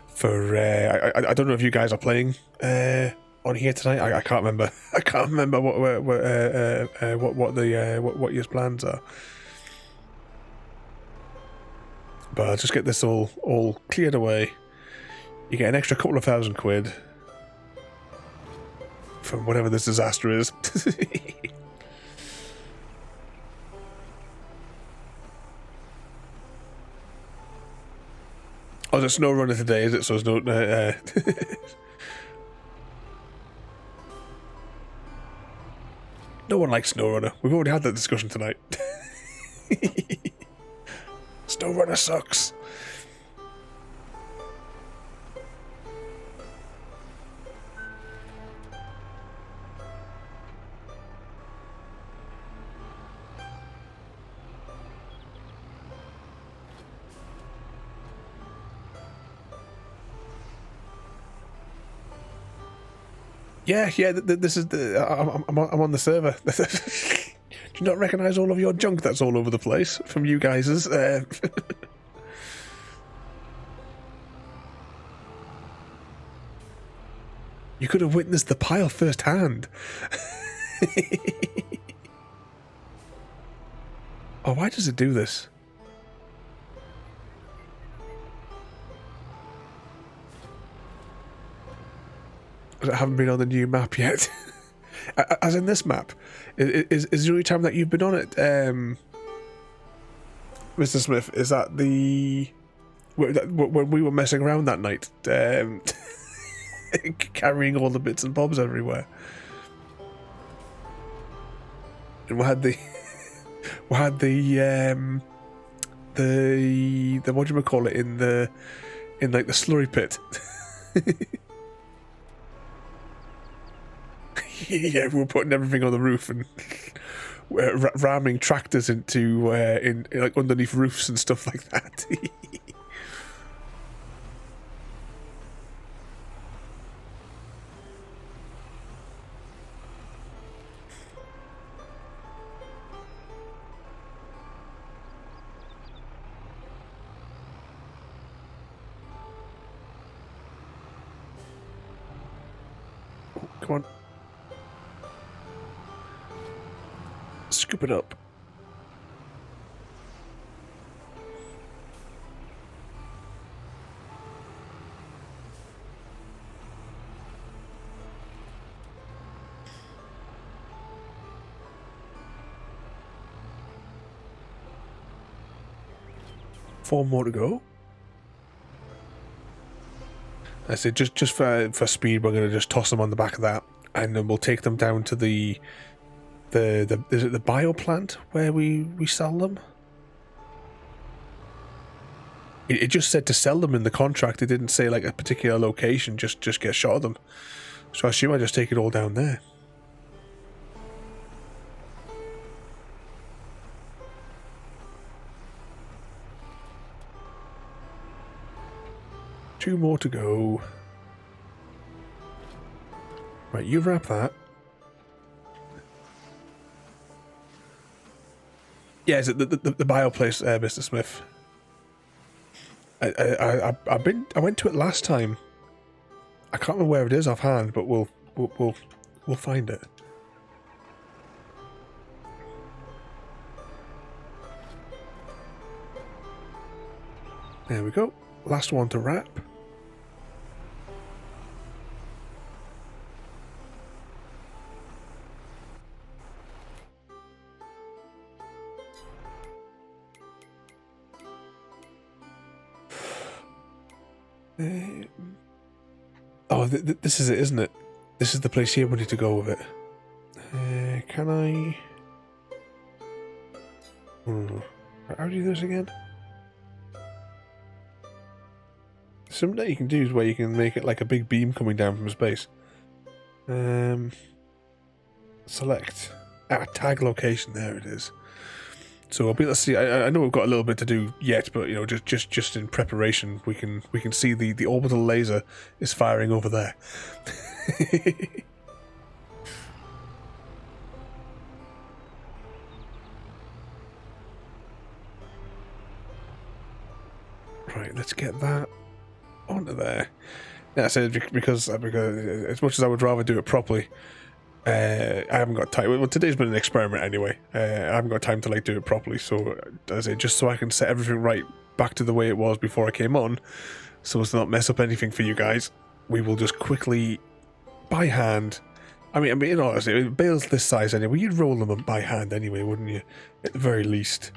For I don't know if you guys are playing on here tonight. I can't remember. I can't remember what your plans are. But I'll just get this all cleared away. You get an extra couple of £1,000 from whatever this disaster is. Oh, it's a snow runner today, is it? So there's no... No one likes snow runner. We've already had that discussion tonight. Snow runner sucks. Yeah. This is the. I'm on the server. Do you not recognise all of your junk that's all over the place from you guys? You could have witnessed the pile firsthand. Oh, why does it do this? I haven't been on the new map yet. As in this map. Is the only time that you've been on it, Mr. Smith, is that the... when we were messing around that night, carrying all the bits and bobs everywhere. And we had the what do you call it, in like the slurry pit. Yeah, we were putting everything on the roof and ramming tractors into in like underneath roofs and stuff like that. Oh, come on. Scoop it up. Four more to go. I said just for speed, we're going to just toss them on the back of that, and then we'll take them down to the is it the bio plant where we sell them? It just said to sell them in the contract. It didn't say like a particular location. Just get shot of them. So I assume I just take it all down there. Two more to go. Right, you wrap that. Yeah, is it the bio place, Mr. Smith? I went to it last time. I can't remember where it is offhand, but we'll find it. There we go. Last one to wrap. Oh, this is it, isn't it? This is the place here we need to go with it. Can I... How do you do this again? Something that you can do is where you can make it like a big beam coming down from space. Select. Tag location. There it is. So I'll be able to see. I know we've got a little bit to do yet, but you know, just in preparation, we can see the orbital laser is firing over there. Right, let's get that onto there. Yeah, I said because as much as I would rather do it properly, I haven't got time. Well, today's been an experiment anyway. I haven't got time to like do it properly. So, as I say, just so I can set everything right back to the way it was before I came on, so as to not mess up anything for you guys, we will just quickly by hand. I mean, you know, honestly, bales this size anyway. You'd roll them by hand anyway, wouldn't you? At the very least.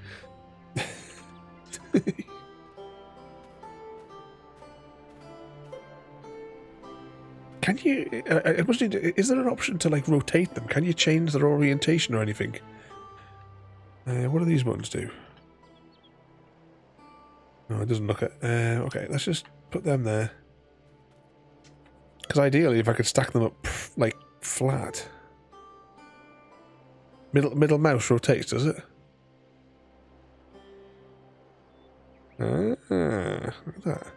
Can you? Is there an option to like rotate them? Can you change their orientation or anything? What do these ones do? No, it doesn't look at. Okay, let's just put them there. Because ideally, if I could stack them up like flat, middle mouse rotates, does it? Look at that.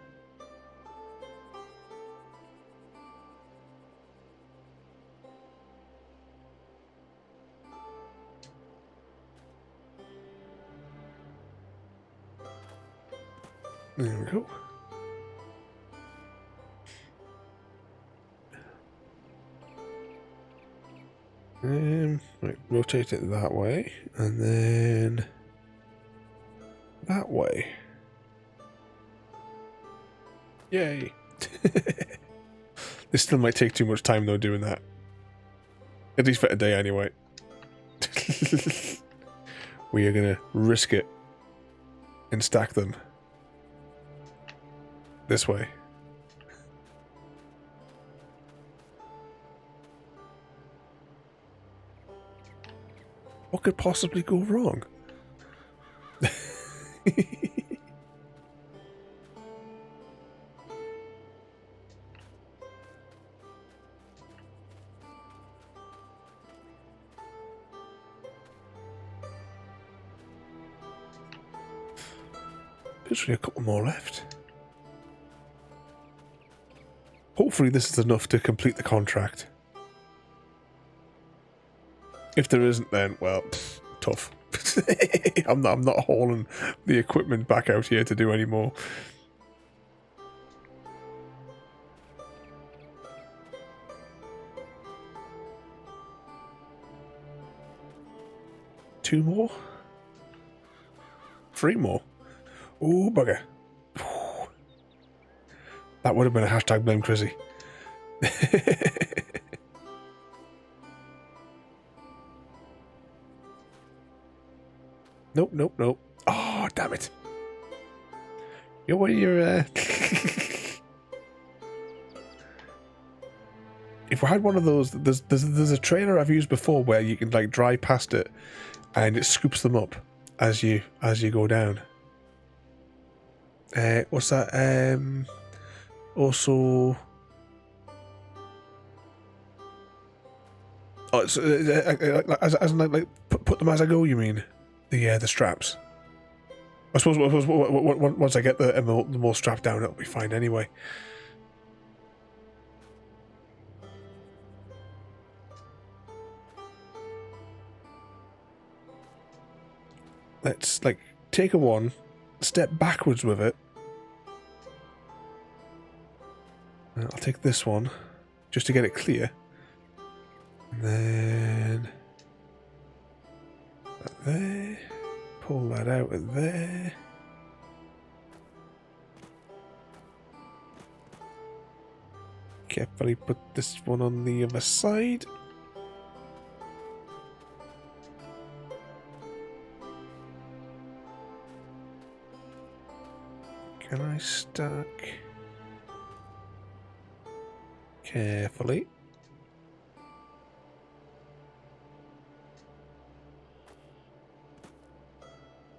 There we go. Right, rotate it that way, and then that way. Yay! This still might take too much time though doing that. At least for a day anyway. We are gonna risk it and stack them this way. What could possibly go wrong? Literally a couple more left. Hopefully this is enough to complete the contract. If there isn't, then, well, tough. I'm not hauling the equipment back out here to do any more. Two more? Three more? Oh, bugger. That would have been a hashtag blame Chrissy. Nope, nope, nope. Oh, damn it. You're If we had one of those, there's a trailer I've used before where you can like drive past it and it scoops them up as you go down. What's that? Also... Oh, it's, as in like put them as I go, you mean? The straps. I suppose once I get them all strapped down, it'll be fine anyway. Let's, like, take a one, step backwards with it. I'll take this one, just to get it clear. And then... that there. Pull that out at there. Carefully put this one on the other side. Can I stack carefully?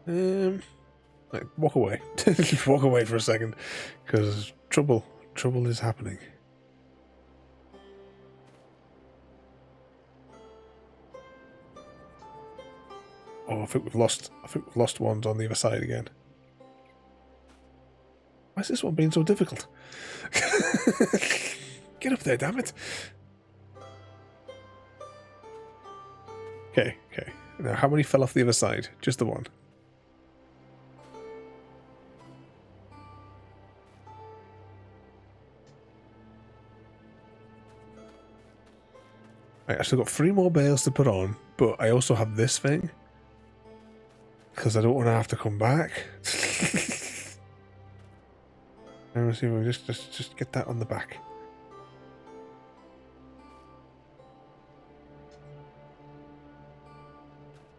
Like, walk away. Just walk away for a second, because trouble is happening. Oh, I think we've lost ones on the other side again. Why is this one being so difficult? Get up there, damn it. Okay. Now, how many fell off the other side? Just the one. Right, I've still got 3 more bales to put on, but I also have this thing. Because I don't want to have to come back. Let's see if we just get that on the back.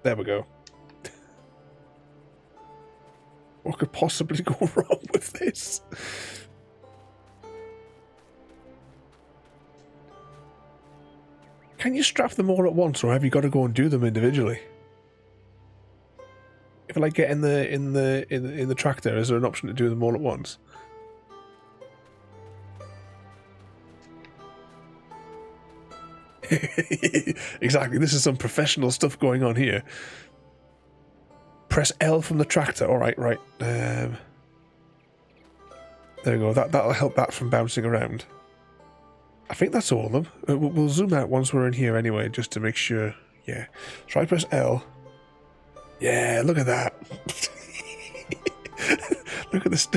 There we go. What could possibly go wrong with this? Can you strap them all at once, or have you got to go and do them individually? If I like get in the tractor, is there an option to do them all at once? Exactly, this is some professional stuff going on here. Press L from the tractor. All right. There we go. That'll help that from bouncing around. I think that's all of them. We'll zoom out once we're in here anyway, just to make sure. Yeah. Try press L. Yeah, look at that. Look at this.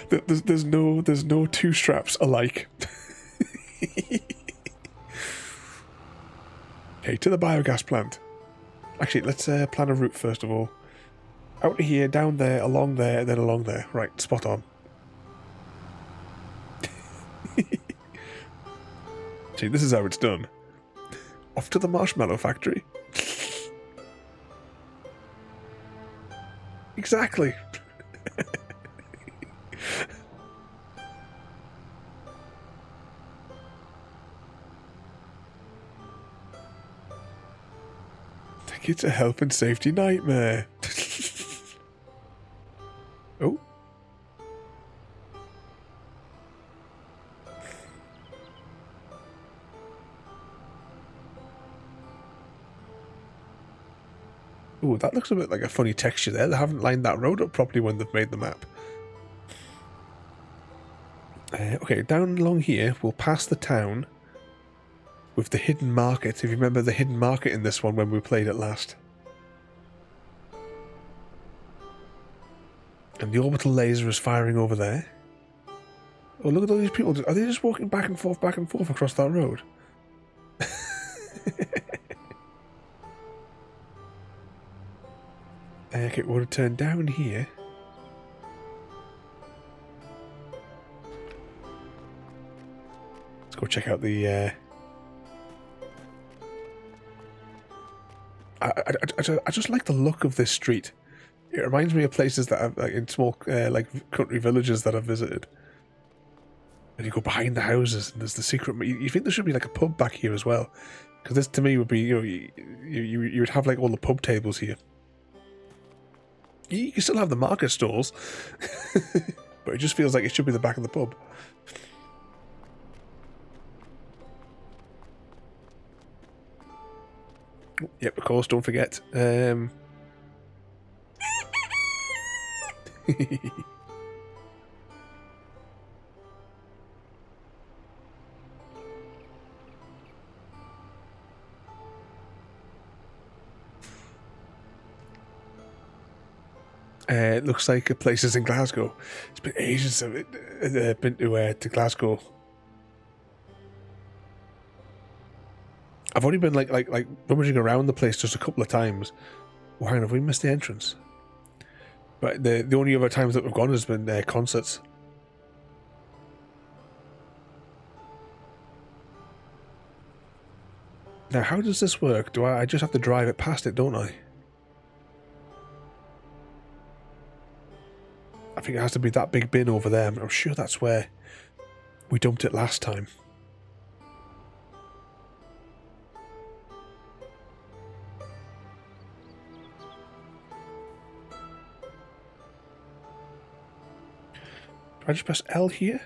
There's no 2 straps alike. Okay, to the biogas plant. Actually, let's plan a route first of all. Out to here, down there, along there, then along there. Right, spot on. See, this is how it's done. Off to the marshmallow factory. Exactly. It's a health and safety nightmare. Oh. Ooh, that looks a bit like a funny texture there. They haven't lined that road up properly when they've made the map. Okay, down along here, we'll pass the town with the hidden market. If you remember the hidden market in this one when we played it last. And the orbital laser is firing over there. Oh, look at all these people. Are they just walking back and forth across that road? Okay, we'll turn down here. Let's go check out the... I just like the look of this street. It reminds me of places that I've, like, in small like country villages that I've visited. And you go behind the houses, and there's the secret. You think there should be like a pub back here as well, because this to me would be, you know, you would have like all the pub tables here. You can still have the market stalls, but it just feels like it should be the back of the pub. Yep, of course, don't forget. It looks like places in Glasgow. It's been ages since I've been to Glasgow. I've only been like rummaging around the place just a couple of times. Oh, hang on, have we missed the entrance? But the only other times that we've gone has been concerts. Now, how does this work? Do I just have to drive it past it, don't I? I think it has to be that big bin over there. I'm sure that's where we dumped it last time. Do I just press L here?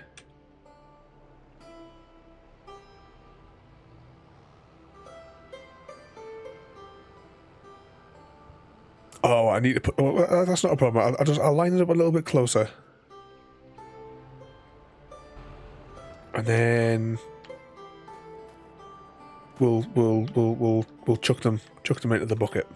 Oh, I need to put... Oh, that's not a problem. I'll line it up a little bit closer. And then we'll chuck them into the bucket.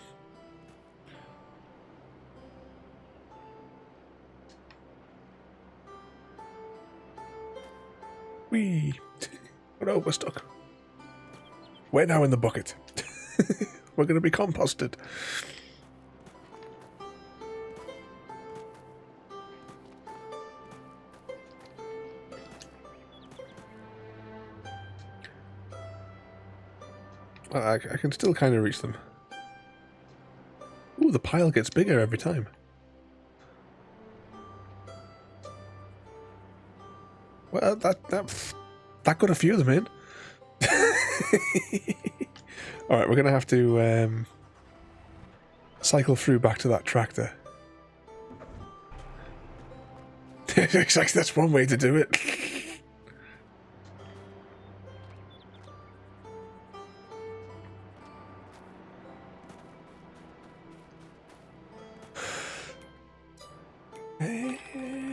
Whee! Oh no, we're stuck. We're now in the bucket. We're going to be composted. I can still kind of reach them. Ooh, the pile gets bigger every time. Well, that got a few of them in. All right, we're gonna have to cycle through back to that tractor. Exactly, that's one way to do it.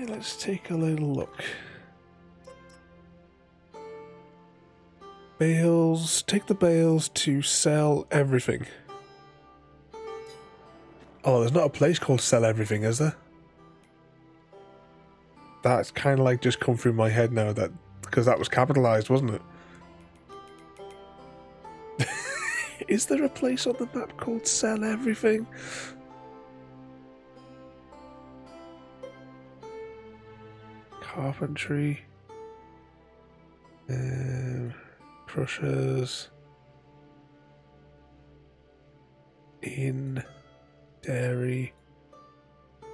Let's take a little look. Bales. Take the bales to sell everything. Oh, there's not a place called Sell Everything, is there? That's kind of like just come through my head now, that because that was capitalized, wasn't it? Is there a place on the map called Sell Everything? Carpentry, crushers, in dairy,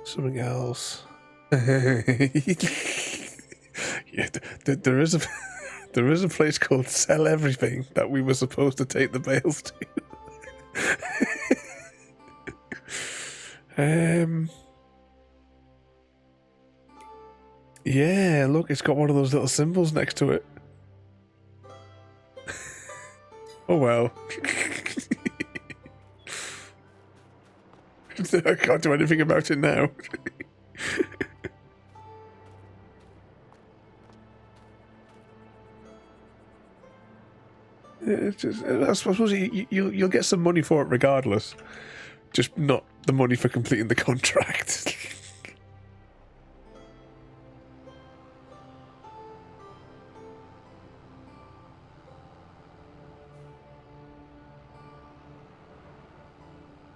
something else. Yeah, there is a place called Sell Everything that we were supposed to take the bales to. Yeah, look, it's got one of those little symbols next to it. Oh well. I can't do anything about it now. It's just, I suppose you'll get some money for it regardless. Just not the money for completing the contract.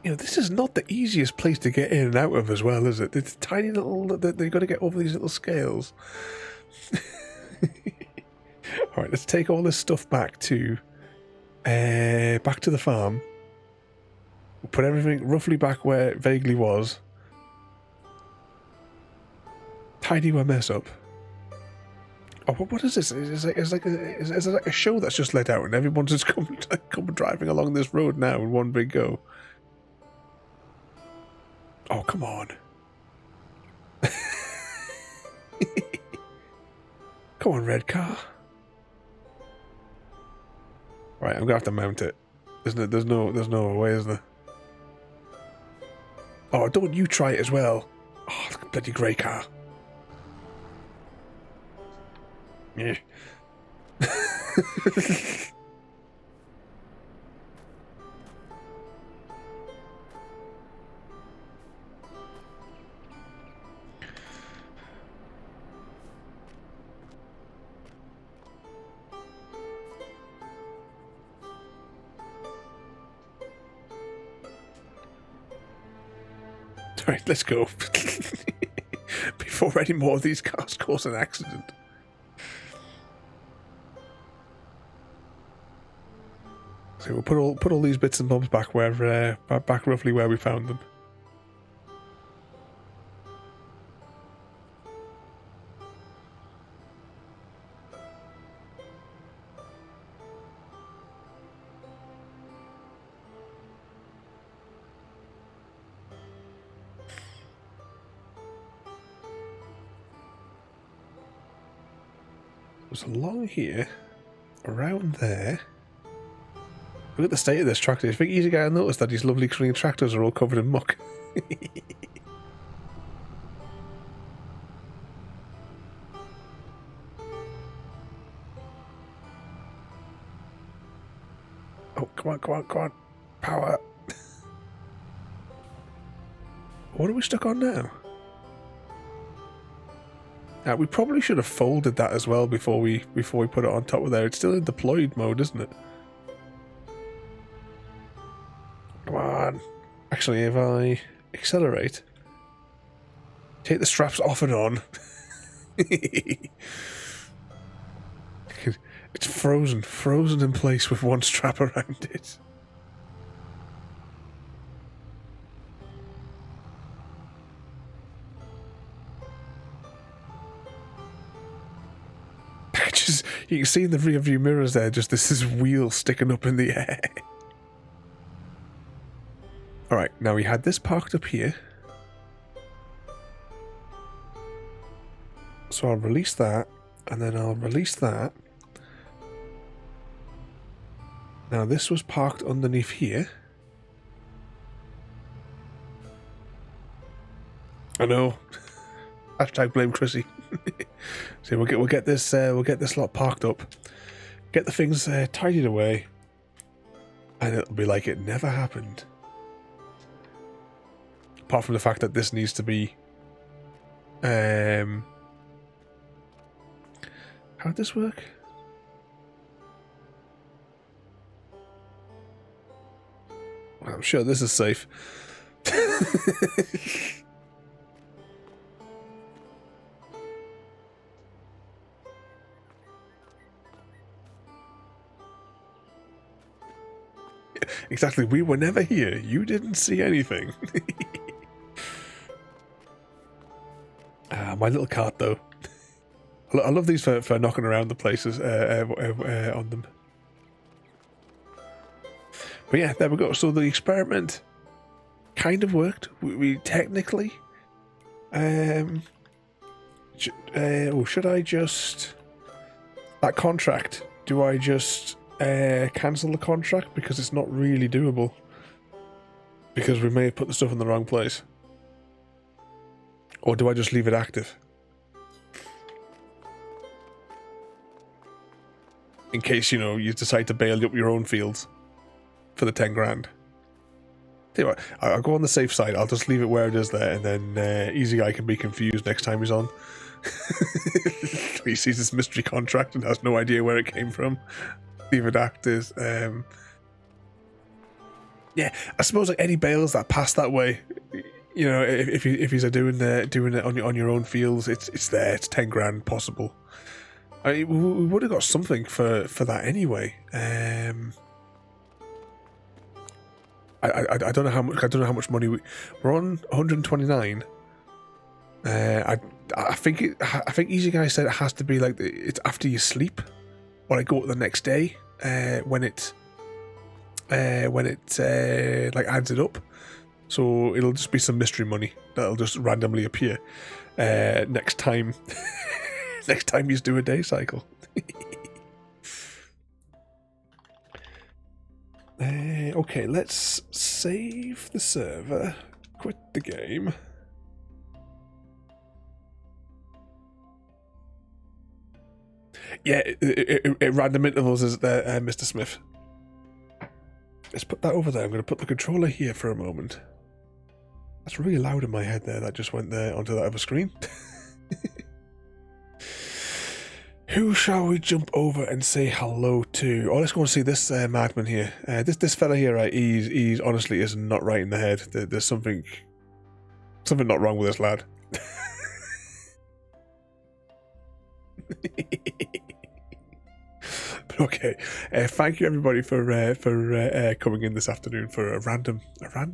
You know, this is not the easiest place to get in and out of as well, is it? It's tiny little... They've got to get over these little scales. Alright, let's take all this stuff back to the farm. We'll put everything roughly back where it vaguely was. Tidy our mess up. Oh, what is this? It's like a show that's just let out and everyone's just come driving along this road now in one big go. Oh, come on. Come on, red car. Right, I'm gonna have to mount it. There's no other way, is there? Oh, don't you try it as well. Oh, look at bloody grey car. Yeah. Right, let's go. Before any more of these cars cause an accident. So we'll put all these bits and bobs back where back roughly where we found them. So along here, around there. Look at the state of this tractor. I think easy guy noticed that these lovely clean tractors are all covered in muck. Oh, come on, come on, come on. Power. What are we stuck on now? We probably should have folded that as well before we put it on top of there. It's still in deployed mode, isn't it? Come on. Actually, if I accelerate, take the straps off and on. It's frozen in place with one strap around it. You can see in the rear view mirrors there, just this wheel sticking up in the air. Alright, now we had this parked up here. So I'll release that, and then I'll release that. Now this was parked underneath here. I know. Hashtag blame Chrissy. So we'll get this lot parked up, get the things tidied away, and it'll be like it never happened. Apart from the fact that this needs to be how'd this work? Well, I'm sure this is safe. Exactly, we were never here. You didn't see anything. My little cart, though. I love these for knocking around the places on them. But yeah, there we go. So the experiment kind of worked. We technically... should I just... That contract, do I just... cancel the contract because it's not really doable, because we may have put the stuff in the wrong place? Or do I just leave it active in case, you know, you decide to bail up your own fields for the 10 grand? Tell you what, I'll go on the safe side. I'll just leave it where it is there, and then Easy Guy can be confused next time he's on. He sees this mystery contract and has no idea where it came from. Leave it active. Yeah, I suppose like any bales that pass that way, you know, if he's doing it on your own fields, it's there. It's 10 grand possible. I mean, we would have got something for that anyway. I don't know how much. I don't know how much money we're on. 129. I think Easy Guy said it has to be like it's after you sleep, or I go the next day when it like adds it up. So it'll just be some mystery money that'll just randomly appear next time Next time you do a day cycle. Okay, let's save the server, quit the game. Yeah, at random intervals is there, Mr. Smith. Let's put that over there. I'm going to put the controller here for a moment. That's really loud in my head there. That just went there onto that other screen. Who shall we jump over and say hello to? Oh, let's go and see this madman here. This fella here, right? He's honestly is not right in the head. There's something not wrong with this lad. But okay, thank you everybody for coming in this afternoon for a random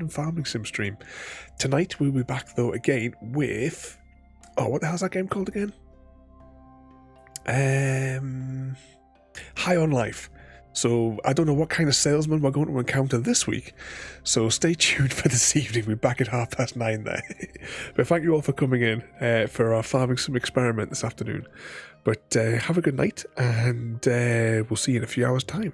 farming sim stream. Tonight we'll be back though again with what the hell's that game called again? High on Life. So I don't know what kind of salesman we're going to encounter this week. So stay tuned for this evening. We're back at 9:30 there. But thank you all for coming in for our farming sim experiment this afternoon. But have a good night, and we'll see you in a few hours' time.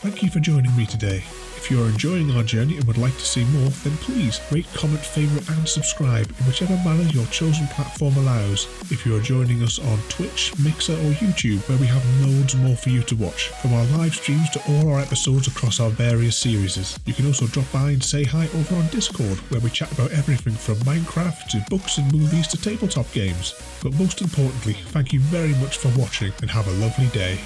Thank you for joining me today. If you are enjoying our journey and would like to see more, then please rate, comment, favourite and subscribe in whichever manner your chosen platform allows. If you are joining us on Twitch, Mixer or YouTube, where we have loads more for you to watch, from our live streams to all our episodes across our various series. You can also drop by and say hi over on Discord, where we chat about everything from Minecraft to books and movies to tabletop games. But most importantly, thank you very much for watching and have a lovely day.